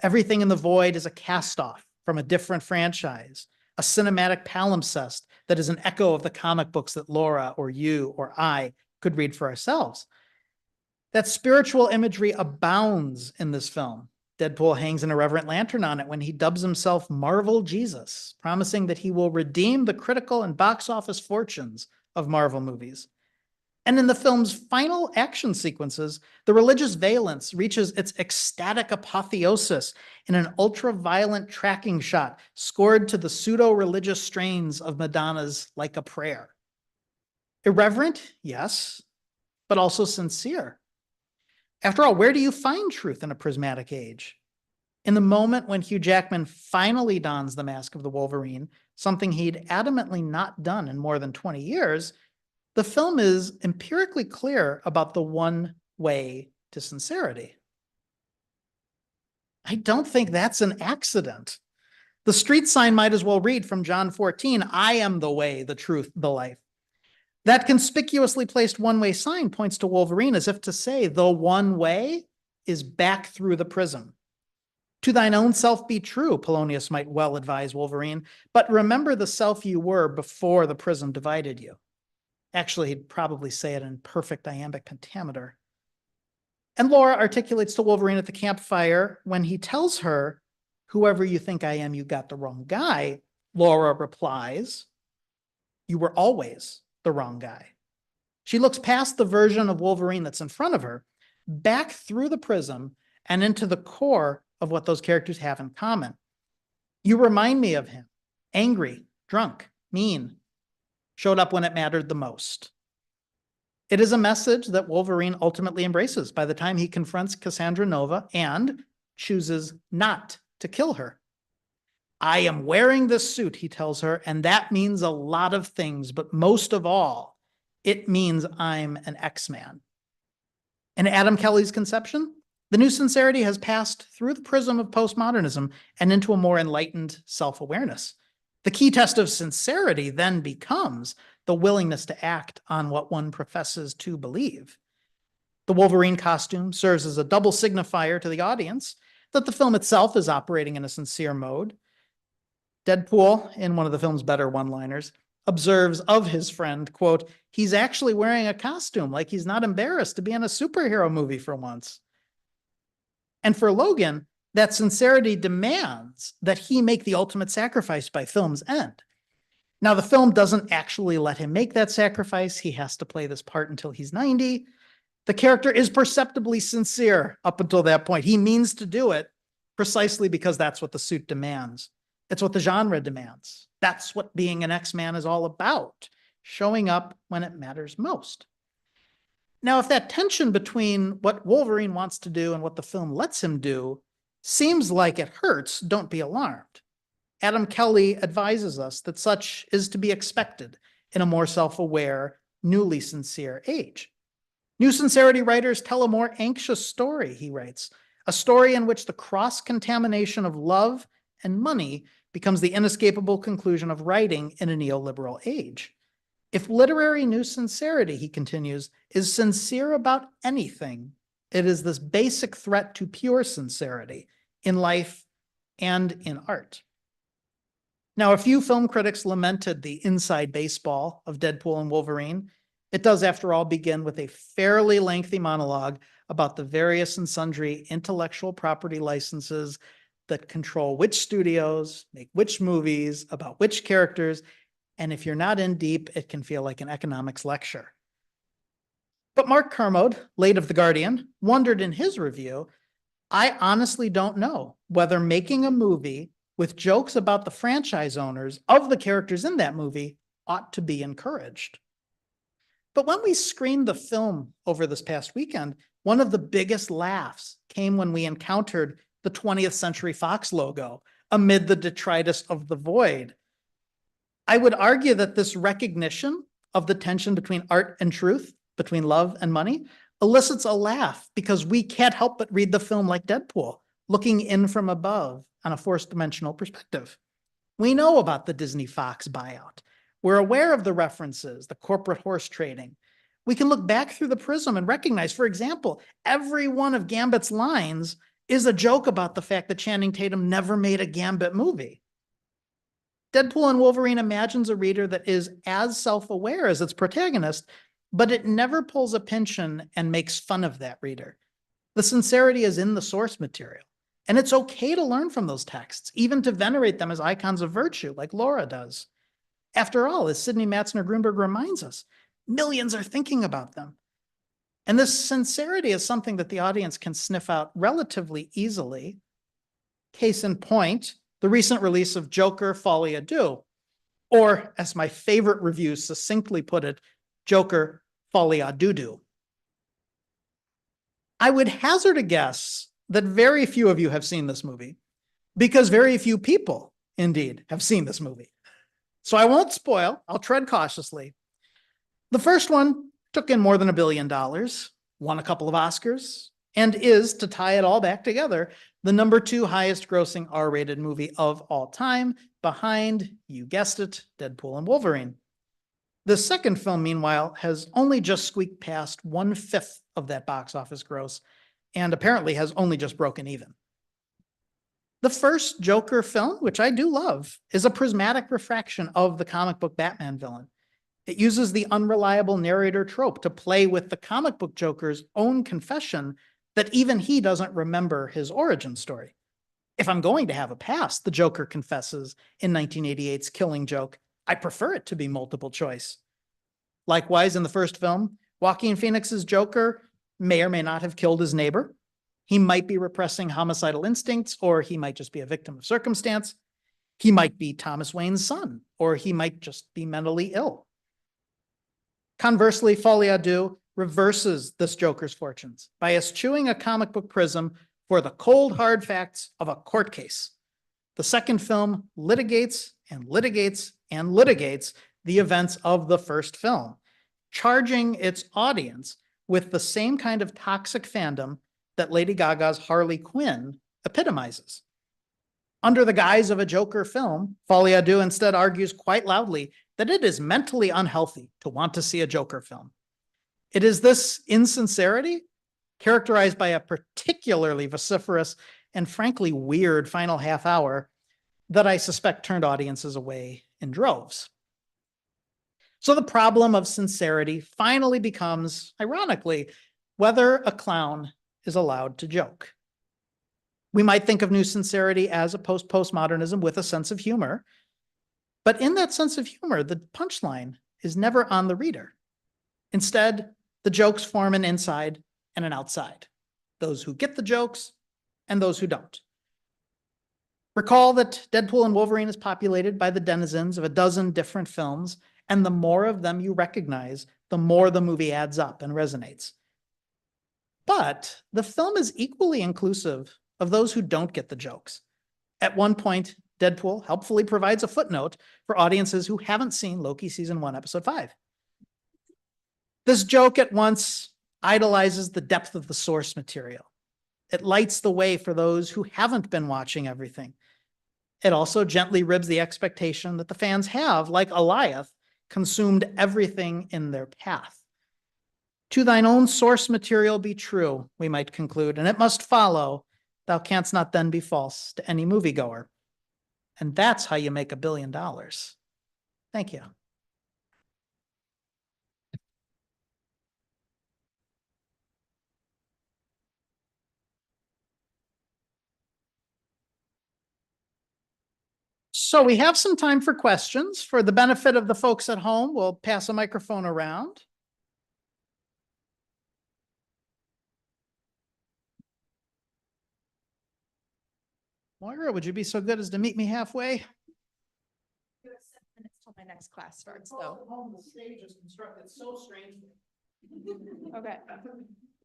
Speaker 2: Everything in the void is a cast-off from a different franchise, a cinematic palimpsest that is an echo of the comic books that Laura or you or I could read for ourselves. That spiritual imagery abounds in this film. Deadpool hangs an irreverent lantern on it when he dubs himself Marvel Jesus, promising that he will redeem the critical and box office fortunes of Marvel movies. And in the film's final action sequences, the religious valence reaches its ecstatic apotheosis in an ultra-violent tracking shot scored to the pseudo-religious strains of Madonna's Like a Prayer. Irreverent, yes, but also sincere. After all, where do you find truth in a prismatic age? In the moment when Hugh Jackman finally dons the mask of the Wolverine, something he'd adamantly not done in more than 20 years, the film is empirically clear about the one way to sincerity. I don't think that's an accident. The street sign might as well read from John 14, I am the way, the truth, the life. That conspicuously placed one-way sign points to Wolverine as if to say, the one way is back through the prism. To thine own self be true, Polonius might well advise Wolverine, but remember the self you were before the prism divided you. Actually, he'd probably say it in perfect iambic pentameter. And Laura articulates to Wolverine at the campfire when he tells her, whoever you think I am, you got the wrong guy. Laura replies, you were always the wrong guy. She looks past the version of Wolverine that's in front of her, back through the prism and into the core of what those characters have in common. You remind me of him, angry, drunk, mean, showed up when it mattered the most. It is a message that Wolverine ultimately embraces by the time he confronts Cassandra Nova and chooses not to kill her. I am wearing this suit, he tells her, and that means a lot of things, but most of all, it means I'm an X-Man. In Adam Kelly's conception, the new Sincerity has passed through the prism of postmodernism and into a more enlightened self-awareness. The key test of sincerity then becomes the willingness to act on what one professes to believe. The Wolverine costume serves as a double signifier to the audience that the film itself is operating in a sincere mode. Deadpool, in one of the film's better one-liners, observes of his friend, quote, "He's actually wearing a costume, like he's not embarrassed to be in a superhero movie for once." And for Logan, that sincerity demands that he make the ultimate sacrifice by film's end. Now, the film doesn't actually let him make that sacrifice. He has to play this part until he's 90. The character is perceptibly sincere up until that point. He means to do it precisely because that's what the suit demands. It's what the genre demands. That's what being an X-Man is all about, showing up when it matters most. Now, if that tension between what Wolverine wants to do and what the film lets him do seems like it hurts, don't be alarmed. Adam Kelly advises us that such is to be expected in a more self-aware, newly sincere age. New Sincerity writers tell a more anxious story, he writes, a story in which the cross-contamination of love and money becomes the inescapable conclusion of writing in a neoliberal age. If literary new sincerity, he continues, is sincere about anything, it is this basic threat to pure sincerity in life and in art. Now, a few film critics lamented the inside baseball of Deadpool and Wolverine. It does, after all, begin with a fairly lengthy monologue about the various and sundry intellectual property licenses that control which studios, make which movies, about which characters, and if you're not in deep, it can feel like an economics lecture. But Mark Kermode, late of The Guardian, wondered in his review, I honestly don't know whether making a movie with jokes about the franchise owners of the characters in that movie ought to be encouraged. But when we screened the film over this past weekend, one of the biggest laughs came when we encountered the 20th Century Fox logo amid the detritus of the void. I would argue that this recognition of the tension between art and truth, between love and money, elicits a laugh because we can't help but read the film like Deadpool, looking in from above on a fourth dimensional perspective. We know about the Disney Fox buyout. We're aware of the references, the corporate horse trading. We can look back through the prism and recognize, for example, every one of Gambit's lines is a joke about the fact that Channing Tatum never made a Gambit movie. Deadpool and Wolverine imagines a reader that is as self-aware as its protagonist, but it never pulls a pension and makes fun of that reader. The sincerity is in the source material, and it's okay to learn from those texts, even to venerate them as icons of virtue, like Laura does. After all, as Sidney Matzner-Grunberg reminds us, millions are thinking about them. And this sincerity is something that the audience can sniff out relatively easily. Case in point, the recent release of Joker Folie à Deux, or as my favorite review succinctly put it, Joker Folie à Doo-Doo. I would hazard a guess that very few of you have seen this movie, because very few people, indeed, have seen this movie. So I won't spoil, I'll tread cautiously. The first one took in more than $1 billion, won a couple of Oscars, and is, to tie it all back together, the #2 highest grossing R-rated movie of all time, behind, you guessed it, Deadpool and Wolverine. The second film, meanwhile, has only just squeaked past 1/5 of that box office gross, and apparently has only just broken even. The first Joker film, which I do love, is a prismatic refraction of the comic book Batman villain. It uses the unreliable narrator trope to play with the comic book Joker's own confession that even he doesn't remember his origin story. If I'm going to have a pass, the Joker confesses in 1988's Killing Joke, I prefer it to be multiple choice. Likewise, in the first film, Joaquin Phoenix's Joker may or may not have killed his neighbor. He might be repressing homicidal instincts, or he might just be a victim of circumstance. He might be Thomas Wayne's son, or he might just be mentally ill. Conversely, Folie à Deux reverses this Joker's fortunes by eschewing a comic book prism for the cold, hard facts of a court case. The second film litigates and litigates and litigates the events of the first film, charging its audience with the same kind of toxic fandom that Lady Gaga's Harley Quinn epitomizes. Under the guise of a Joker film, Folie à Deux instead argues quite loudly that it is mentally unhealthy to want to see a Joker film. It is this insincerity, characterized by a particularly vociferous and frankly weird final half hour, that I suspect turned audiences away in droves. So the problem of sincerity finally becomes, ironically, whether a clown is allowed to joke. We might think of New Sincerity as a post-postmodernism with a sense of humor, but in that sense of humor, the punchline is never on the reader. Instead, the jokes form an inside and an outside, those who get the jokes and those who don't. Recall that Deadpool and Wolverine is populated by the denizens of a dozen different films, and the more of them you recognize, the more the movie adds up and resonates. But the film is equally inclusive of those who don't get the jokes. At one point, Deadpool helpfully provides a footnote for audiences who haven't seen Loki Season 1, Episode 5. This joke at once idolizes the depth of the source material. It lights the way for those who haven't been watching everything. It also gently ribs the expectation that the fans have, like Eliath, consumed everything in their path. To thine own source material be true, we might conclude, and it must follow, thou canst not then be false to any moviegoer. And that's how you make $1 billion. Thank you. So we have some time for questions. For the benefit of the folks at home, we'll pass a microphone around. Moira, would you be so good as to meet me halfway?
Speaker 3: You have 7 minutes till my next class starts, though.
Speaker 2: The stage is constructed so strangely.
Speaker 3: Okay.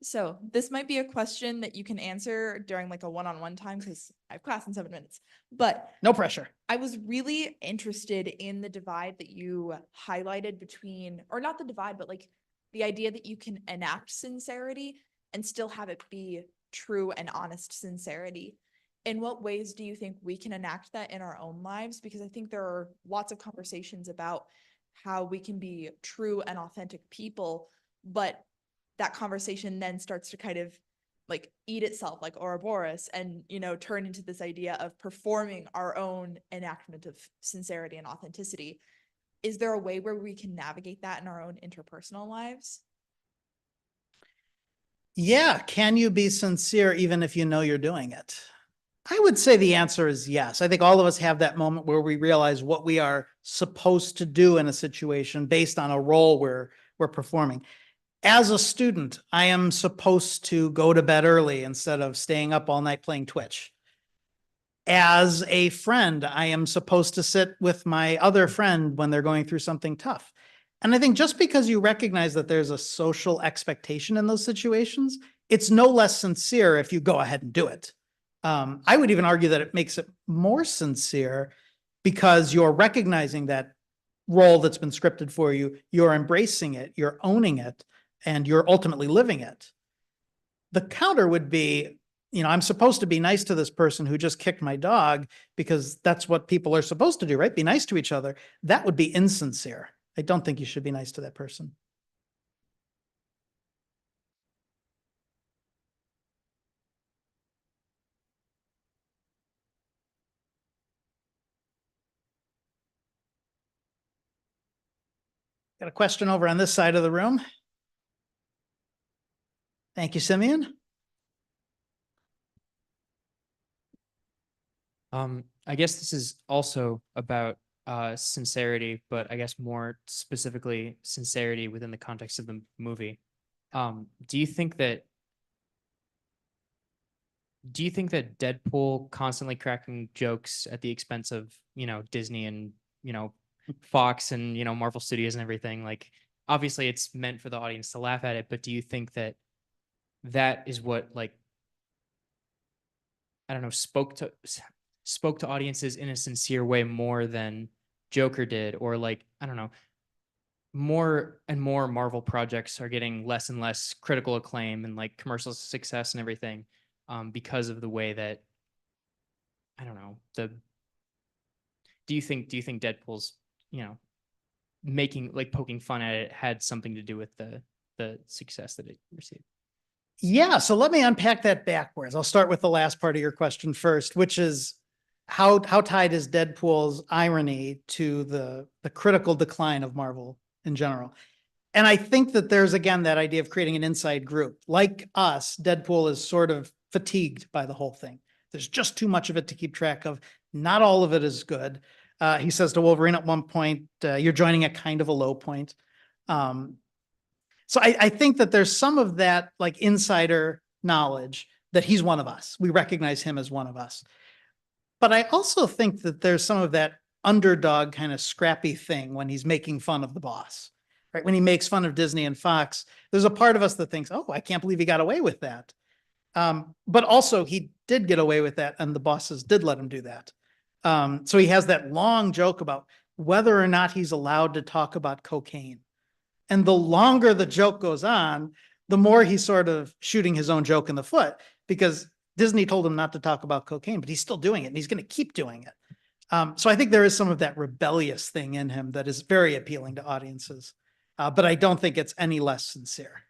Speaker 3: So this might be a question that you can answer during like a one-on-one time because I have class in 7 minutes. But
Speaker 2: No pressure.
Speaker 3: I was really interested in the divide that you highlighted between, or not the divide, but like the idea that you can enact sincerity and still have it be true and honest sincerity. In what ways do you think we can enact that in our own lives? Because I think there are lots of conversations about how we can be true and authentic people, but that conversation then starts to kind of like eat itself like Ouroboros and, you know, turn into this idea of performing our own enactment of sincerity and authenticity. Is there a way where we can navigate that in our own interpersonal lives?
Speaker 2: Yeah. Can you be sincere even if you know you're doing it? I would say the answer is yes. I think all of us have that moment where we realize what we are supposed to do in a situation based on a role we're performing. As a student, I am supposed to go to bed early instead of staying up all night playing Twitch. As a friend, I am supposed to sit with my other friend when they're going through something tough. And I think just because you recognize that there's a social expectation in those situations, it's no less sincere if you go ahead and do it. I would even argue that it makes it more sincere because you're recognizing that role that's been scripted for you, you're embracing it, you're owning it, and you're ultimately living it. The counter would be, you know, I'm supposed to be nice to this person who just kicked my dog because that's what people are supposed to do, right? Be nice to each other. That would be insincere. I don't think you should be nice to that person. Got a question over on this side of the room. Thank you, Simeon.
Speaker 4: I guess this is also about sincerity, but I guess more specifically sincerity within the context of the movie. Do you think that Deadpool constantly cracking jokes at the expense of, Disney and, Fox and, Marvel Studios and everything, like, obviously it's meant for the audience to laugh at it, but do you think that is what, like, I don't know, spoke to audiences in a sincere way more than Joker did? Or, like, I don't know, more and more Marvel projects are getting less and less critical acclaim and like commercial success and everything, because of the way that, I don't know, do you think Deadpool's, making, like, poking fun at it had something to do with the success that it received?
Speaker 2: Yeah, so let me unpack that backwards. I'll start with the last part of your question first, which is how tied is Deadpool's irony to the critical decline of Marvel in general? And I think that there's, again, that idea of creating an inside group. Like us, Deadpool is sort of fatigued by the whole thing. There's just too much of it to keep track of. Not all of it is good. He says to Wolverine at one point, you're joining a kind of a low point. So I think that there's some of that, like, insider knowledge that he's one of us. We recognize him as one of us. But I also think that there's some of that underdog kind of scrappy thing when he's making fun of the boss, right? When he makes fun of Disney and Fox, there's a part of us that thinks, oh, I can't believe he got away with that. But also he did get away with that, and the bosses did let him do that. So he has that long joke about whether or not he's allowed to talk about cocaine. And the longer the joke goes on, the more he's sort of shooting his own joke in the foot, because Disney told him not to talk about cocaine, but he's still doing it, and he's going to keep doing it. So I think there is some of that rebellious thing in him that is very appealing to audiences, but I don't think it's any less sincere.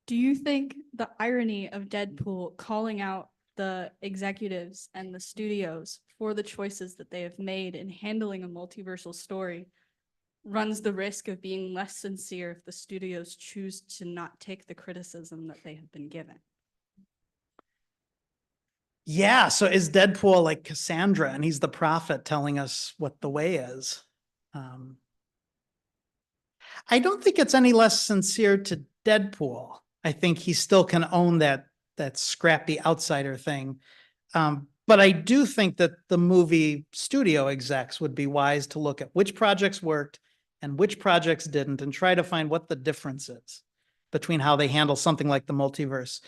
Speaker 5: Do you think the irony of Deadpool calling out the executives and the studios for the choices that they have made in handling a multiversal story runs the risk of being less sincere if the studios choose to not take the criticism that they have been given?
Speaker 2: Yeah, so is Deadpool like Cassandra, and he's the prophet telling us what the way is? I don't think it's any less sincere to Deadpool. I think he still can own that scrappy outsider thing. But I do think that the movie studio execs would be wise to look at which projects worked and which projects didn't, and try to find what the difference is between how they handle something like the multiverse,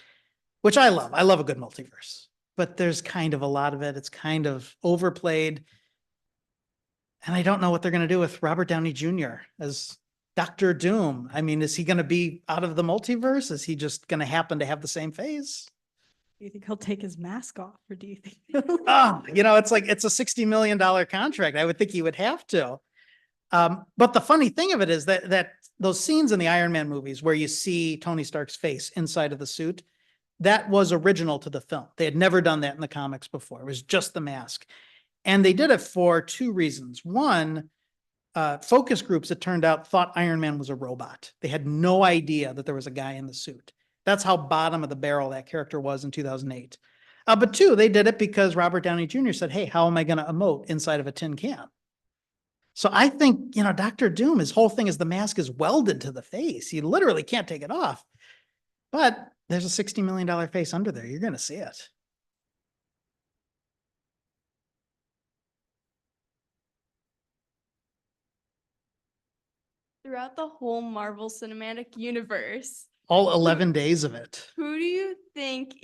Speaker 2: which I love. I love a good multiverse, but there's kind of a lot of it. It's kind of overplayed. And I don't know what they're going to do with Robert Downey Jr. as Dr. Doom. I mean, is he going to be out of the multiverse? Is he just going to happen to have the same face?
Speaker 5: Do you think he'll take his mask off, or do you think
Speaker 2: Oh, it's like, it's a $60 million contract. I would think he would have to. But the funny thing of it is that those scenes in the Iron Man movies where you see Tony Stark's face inside of the suit, that was original to the film. They had never done that in the comics before. It was just the mask. And they did it for two reasons. One, focus groups, it turned out, thought Iron Man was a robot. They had no idea that there was a guy in the suit. That's how bottom of the barrel that character was in 2008. But two, they did it because Robert Downey Jr. said, hey, how am I going to emote inside of a tin can? So I think, Dr. Doom, his whole thing is the mask is welded to the face. He literally can't take it off. But there's a $60 million face under there. You're going to see it.
Speaker 6: Throughout the whole Marvel Cinematic Universe,
Speaker 2: All 11 days of it.
Speaker 6: who do you think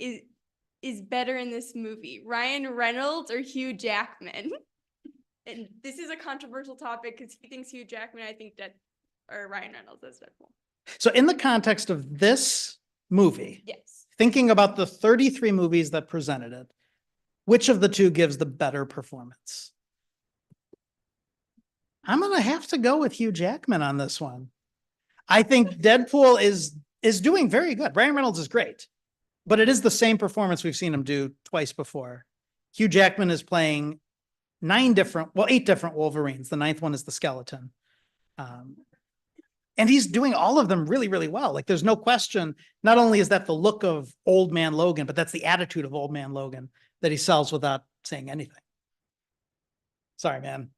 Speaker 6: is better in this movie, Ryan Reynolds or Hugh Jackman? And this is a controversial topic because he thinks Hugh Jackman, I think Ryan Reynolds as Deadpool.
Speaker 2: So in the context of this movie,
Speaker 6: Yes.
Speaker 2: thinking about the 33 movies that presented it, which of the two gives the better performance? I'm going to have to go with Hugh Jackman on this one. I think Deadpool is doing very good. Ryan Reynolds is great, but it is the same performance we've seen him do twice before. Hugh Jackman is playing 8 different Wolverines. The 9th one is the skeleton. And he's doing all of them really, really well. Like, there's no question. Not only is that the look of old man Logan, but that's the attitude of old man Logan that he sells without saying anything. Sorry, man.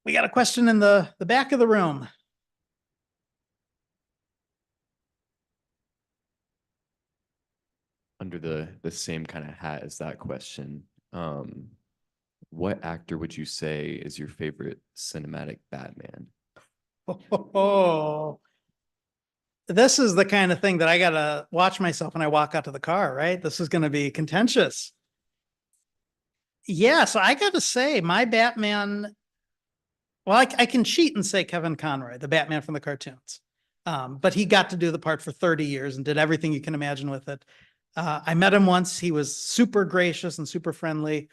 Speaker 2: We got a question in the back of the room.
Speaker 7: Under the same kind of hat as that question, what actor would you say is your favorite cinematic Batman?
Speaker 2: Oh, this is the kind of thing that I gotta watch myself when I walk out to the car, right? This is gonna be contentious. Yeah, so I gotta say, my Batman, well, I can cheat and say Kevin Conroy, the Batman from the cartoons. But he got to do the part for 30 years and did everything you can imagine with it. I met him once. He was super gracious and super friendly.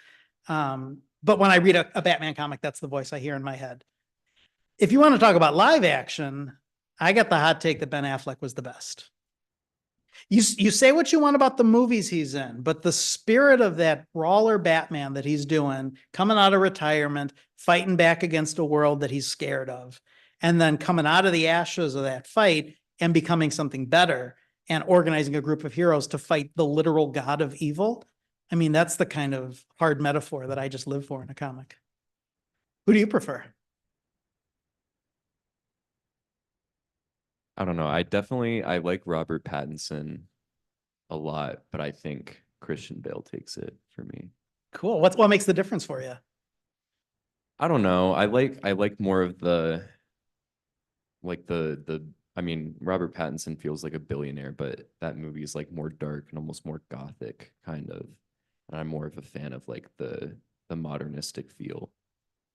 Speaker 2: But when I read a Batman comic, that's the voice I hear in my head. If you want to talk about live action, I got the hot take that Ben Affleck was the best. You say what you want about the movies he's in, but the spirit of that brawler Batman that he's doing, coming out of retirement, fighting back against a world that he's scared of, and then coming out of the ashes of that fight and becoming something better and organizing a group of heroes to fight the literal god of evil. I mean, that's the kind of hard metaphor that I just live for in a comic. Who do you prefer?
Speaker 7: I don't know. I like Robert Pattinson a lot, but I think Christian Bale takes it for me.
Speaker 2: Cool. What makes the difference for you?
Speaker 7: I don't know. I like more of the I mean, Robert Pattinson feels like a billionaire, but that movie is like more dark and almost more gothic kind of. And I'm more of a fan of like the modernistic feel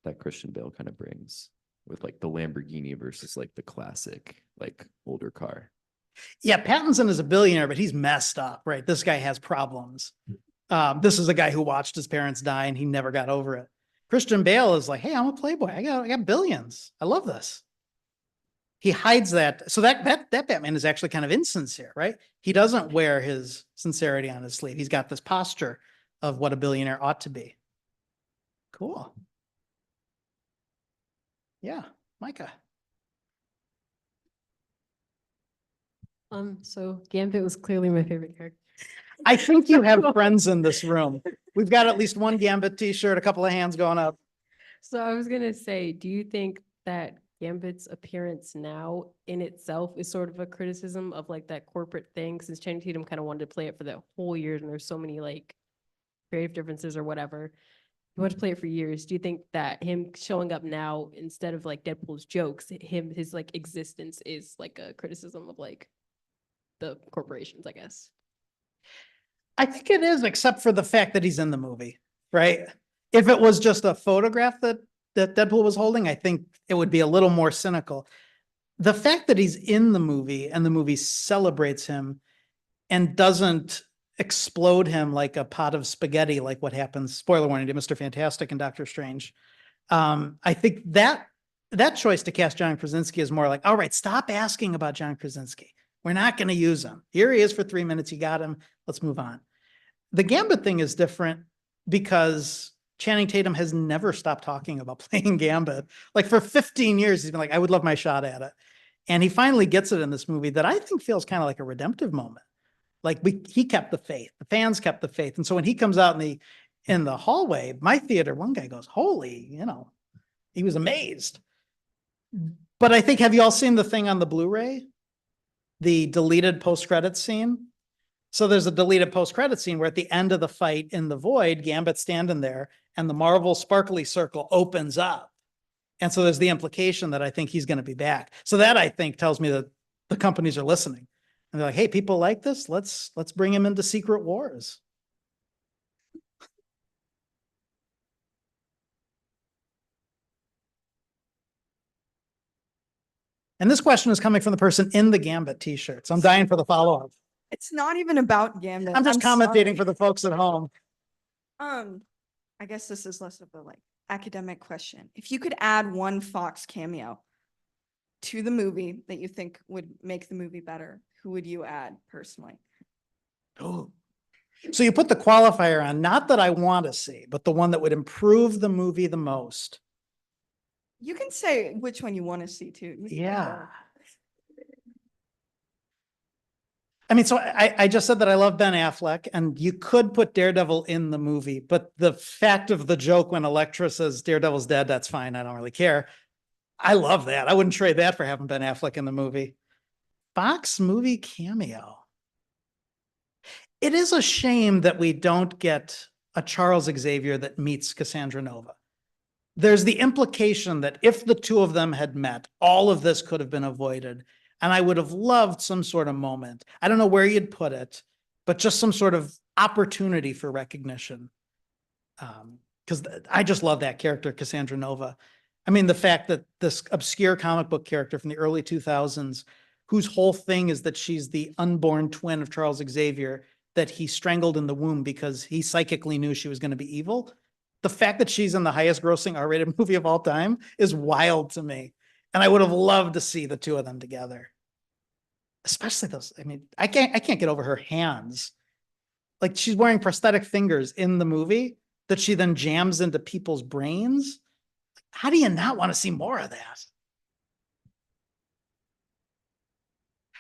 Speaker 7: that Christian Bale kind of brings with like the Lamborghini versus like the classic, like older car.
Speaker 2: Yeah, Pattinson is a billionaire, but he's messed up, right? This guy has problems. This is a guy who watched his parents die and he never got over it. Christian Bale is like, hey, I'm a playboy. I got billions. I love this. He hides that. So that Batman is actually kind of insincere, right? He doesn't wear his sincerity on his sleeve. He's got this posture of what a billionaire ought to be. Cool. Yeah, Micah.
Speaker 8: So Gambit was clearly my favorite character.
Speaker 2: I think you have friends in this room. We've got at least one Gambit t-shirt, a couple of hands going up.
Speaker 8: So I was gonna say, do you think that Gambit's appearance now in itself is sort of a criticism of like that corporate thing? Since Channing Tatum kind of wanted to play it for that whole year, and there's so many like creative differences or whatever. He wanted to play it for years. Do you think that him showing up now instead of like Deadpool's jokes, his like existence is like a criticism of like the corporations, I guess?
Speaker 2: I think it is, except for the fact that he's in the movie, right? If it was just a photograph that Deadpool was holding, I think it would be a little more cynical. The fact that he's in the movie and the movie celebrates him and doesn't explode him like a pot of spaghetti, like what happens, spoiler warning, to Mr. Fantastic and Doctor Strange. I think that choice to cast John Krasinski is more like, all right, stop asking about John Krasinski. We're not going to use him. Here he is for 3 minutes. You got him. Let's move on. The Gambit thing is different because Channing Tatum has never stopped talking about playing Gambit. Like for 15 years, he's been like, I would love my shot at it. And he finally gets it in this movie that I think feels kind of like a redemptive moment. Like he kept the faith. The fans kept the faith. And so when he comes out in the hallway, my theater, one guy goes, holy, he was amazed. But I think, have you all seen the thing on the Blu-ray? The deleted post-credits scene? So there's a deleted post-credit scene where at the end of the fight in the void, Gambit's standing there and the Marvel sparkly circle opens up. And so there's the implication that I think he's going to be back. So that I think tells me that the companies are listening. And they're like, hey, people like this. Let's bring him into Secret Wars. And this question is coming from the person in the Gambit t-shirt. So I'm dying for the follow-up.
Speaker 9: It's not even about Gambit.
Speaker 2: I'm just commentating
Speaker 9: sorry.
Speaker 2: for the folks at home.
Speaker 9: I guess this is less of a like academic question. If you could add one Fox cameo to the movie that you think would make the movie better, who would you add personally?
Speaker 2: Oh. So you put the qualifier on, not that I want to see, but the one that would improve the movie the most.
Speaker 9: You can say which one you want to see too.
Speaker 2: Yeah. I mean, so I just said that I love Ben Affleck, and you could put Daredevil in the movie, but the fact of the joke when Elektra says Daredevil's dead, that's fine. I don't really care. I love that. I wouldn't trade that for having Ben Affleck in the movie. Fox movie cameo. It is a shame that we don't get a Charles Xavier that meets Cassandra Nova. There's the implication that if the two of them had met, all of this could have been avoided. And I would have loved some sort of moment. I don't know where you'd put it, but just some sort of opportunity for recognition. Because I just love that character, Cassandra Nova. I mean, the fact that this obscure comic book character from the early 2000s, whose whole thing is that she's the unborn twin of Charles Xavier, that he strangled in the womb because he psychically knew she was going to be evil. The fact that she's in the highest grossing R-rated movie of all time is wild to me. And I would have loved to see the two of them together. Especially those, I mean, I can't get over her hands. Like, she's wearing prosthetic fingers in the movie that she then jams into people's brains. How do you not want to see more of that?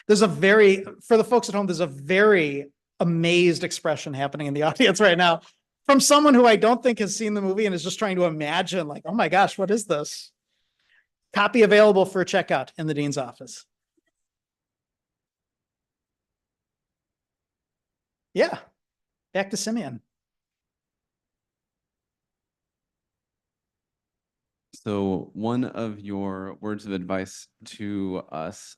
Speaker 2: There's for the folks at home, there's a very amazed expression happening in the audience right now from someone who I don't think has seen the movie and is just trying to imagine, like, oh my gosh, what is this? Copy available for checkout in the dean's office. Yeah, back to Simeon.
Speaker 10: So one of your words of advice to us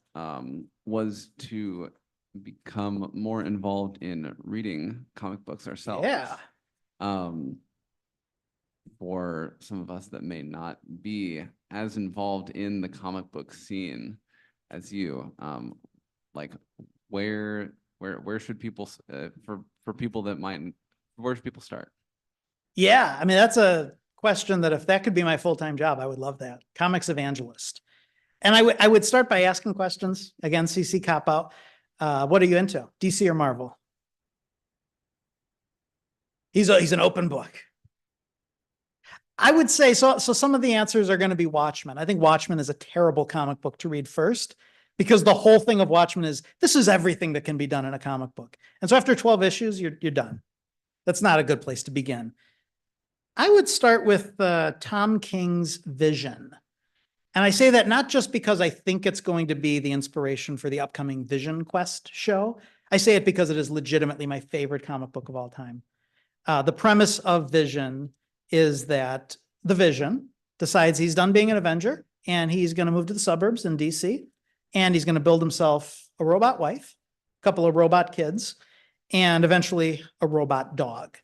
Speaker 10: was to become more involved in reading comic books ourselves.
Speaker 2: Yeah.
Speaker 10: For some of us that may not be as involved in the comic book scene as you, like where should people for people that might, where should people start?
Speaker 2: Yeah, I mean, that's a question that if that could be my full-time job, I would love that. Comics evangelist. And I would start by asking questions. Again, CC cop out. What are you into? DC or Marvel? He's an open book. I would say, so some of the answers are going to be Watchmen. I think Watchmen is a terrible comic book to read first, because the whole thing of Watchmen is, this is everything that can be done in a comic book. And so after 12 issues, you're done. That's not a good place to begin. I would start with Tom King's Vision. And I say that not just because I think it's going to be the inspiration for the upcoming Vision Quest show. I say it because it is legitimately my favorite comic book of all time. The premise of Vision is that the Vision decides he's done being an Avenger and he's going to move to the suburbs in DC, and he's going to build himself a robot wife, a couple of robot kids, and eventually a robot dog.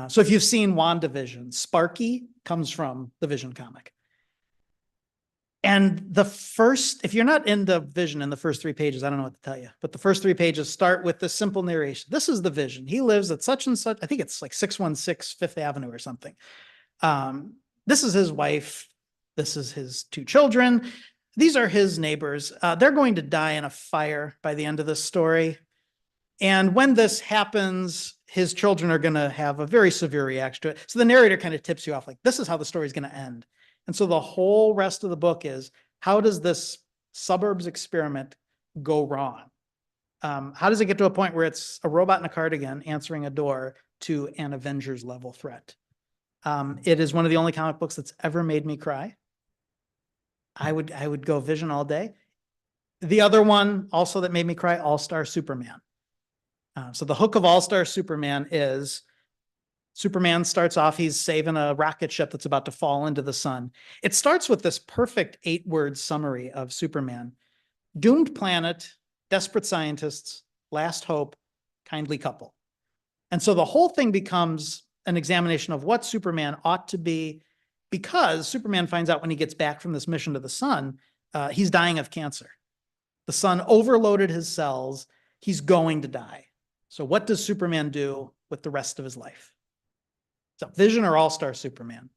Speaker 2: So if you've seen WandaVision, Sparky comes from the Vision comic. And if you're not into Vision in the first 3 pages, I don't know what to tell you, but the first 3 pages start with this simple narration. This is the Vision. He lives at such and such, I think it's like 616 Fifth Avenue or something. This is his wife. This is his 2 children. These are his neighbors. They're going to die in a fire by the end of this story. And when this happens, his children are going to have a very severe reaction to it. So the narrator kind of tips you off, like, this is how the story is going to end. And so the whole rest of the book is, how does this suburbs experiment go wrong? How does it get to a point where it's a robot in a cardigan answering a door to an Avengers level threat? It is one of the only comic books that's ever made me cry. I would go Vision all day. The other one also that made me cry, All-Star Superman. So the hook of All-Star Superman is, Superman starts off, he's saving a rocket ship that's about to fall into the sun. It starts with this perfect 8-word summary of Superman. Doomed planet, desperate scientists, last hope, kindly couple. And so the whole thing becomes an examination of what Superman ought to be, because Superman finds out when he gets back from this mission to the sun, he's dying of cancer. The sun overloaded his cells. He's going to die. So what does Superman do with the rest of his life? So Vision or All-Star Superman?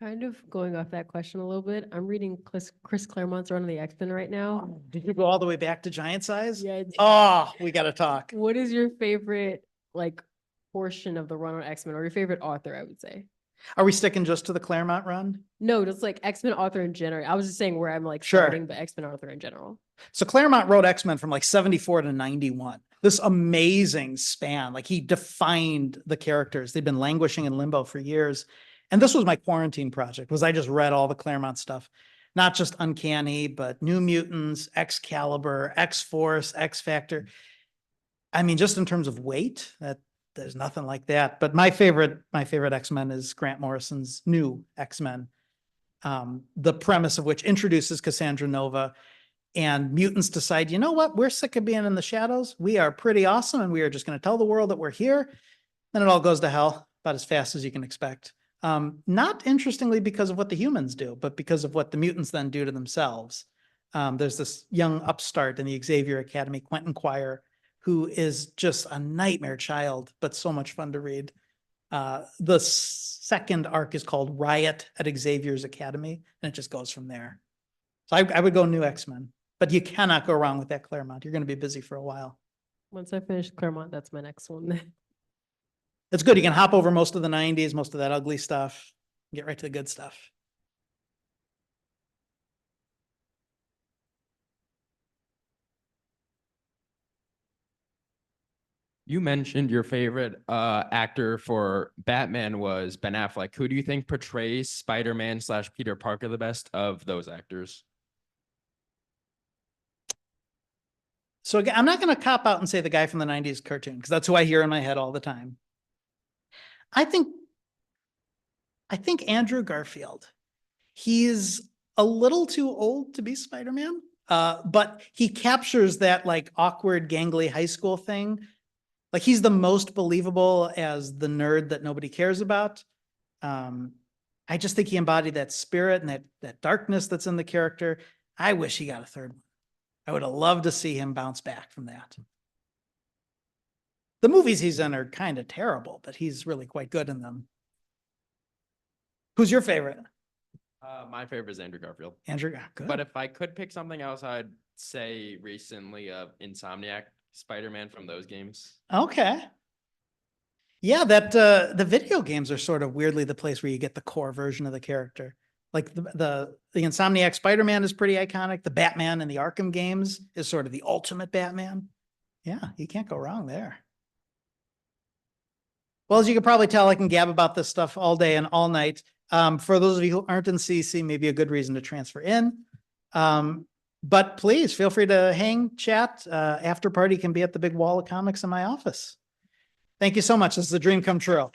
Speaker 8: Kind of going off that question a little bit, I'm reading Chris Claremont's run of the X-Men right now.
Speaker 2: Did you go all the way back to Giant Size?
Speaker 8: Yeah.
Speaker 2: Oh, we got to talk.
Speaker 8: What is your favorite, like, portion of the run on X-Men, or your favorite author, I would say?
Speaker 2: Are we sticking just to the Claremont run?
Speaker 8: No, just like X-Men author in general. I was just saying where I'm like
Speaker 2: Sure.
Speaker 8: starting, but X-Men author in general.
Speaker 2: So Claremont wrote X-Men from like 74 to 91. This amazing span. Like he defined the characters. They'd been languishing in limbo for years. And this was my quarantine project, was I just read all the Claremont stuff. Not just Uncanny, but New Mutants, Excalibur, X-Force, X-Factor. I mean, just in terms of weight, that there's nothing like that. But my favorite X-Men is Grant Morrison's new X-Men. The premise of which introduces Cassandra Nova, and mutants decide, you know what, we're sick of being in the shadows. We are pretty awesome, and we are just going to tell the world that we're here. Then it all goes to hell about as fast as you can expect. Not interestingly because of what the humans do, but because of what the mutants then do to themselves. There's this young upstart in the Xavier Academy, Quentin Quire, who is just a nightmare child, but so much fun to read. The second arc is called Riot at Xavier's Academy, and it just goes from there. So I would go new X-Men, but you cannot go wrong with that Claremont. You're going to be busy for a while.
Speaker 8: Once I finish Claremont, that's my next one.
Speaker 2: It's good. You can hop over most of the 90s, most of that ugly stuff, get right to the good stuff.
Speaker 11: You mentioned your favorite actor for Batman was Ben Affleck. Who do you think portrays Spider-Man / Peter Parker the best of those actors?
Speaker 2: So again, I'm not going to cop out and say the guy from the 90s cartoon, because that's who I hear in my head all the time. I think Andrew Garfield. He's a little too old to be Spider-Man, but he captures that like awkward, gangly high school thing. Like he's the most believable as the nerd that nobody cares about. I just think he embodied that spirit and that darkness that's in the character. I wish he got a third one. I would have loved to see him bounce back from that. The movies he's in are kind of terrible, but he's really quite good in them. Who's your favorite?
Speaker 11: My favorite is Andrew Garfield.
Speaker 2: Andrew, good.
Speaker 11: But if I could pick something else, I'd say recently Insomniac Spider-Man from those games.
Speaker 2: Okay. Yeah, that the video games are sort of weirdly the place where you get the core version of the character. Like the Insomniac Spider-Man is pretty iconic. The Batman in the Arkham games is sort of the ultimate Batman. Yeah, you can't go wrong there. Well, as you can probably tell, I can gab about this stuff all day and all night. For those of you who aren't in CC, maybe a good reason to transfer in. But please feel free to hang, chat. After party can be at the big wall of comics in my office. Thank you so much. This is a dream come true.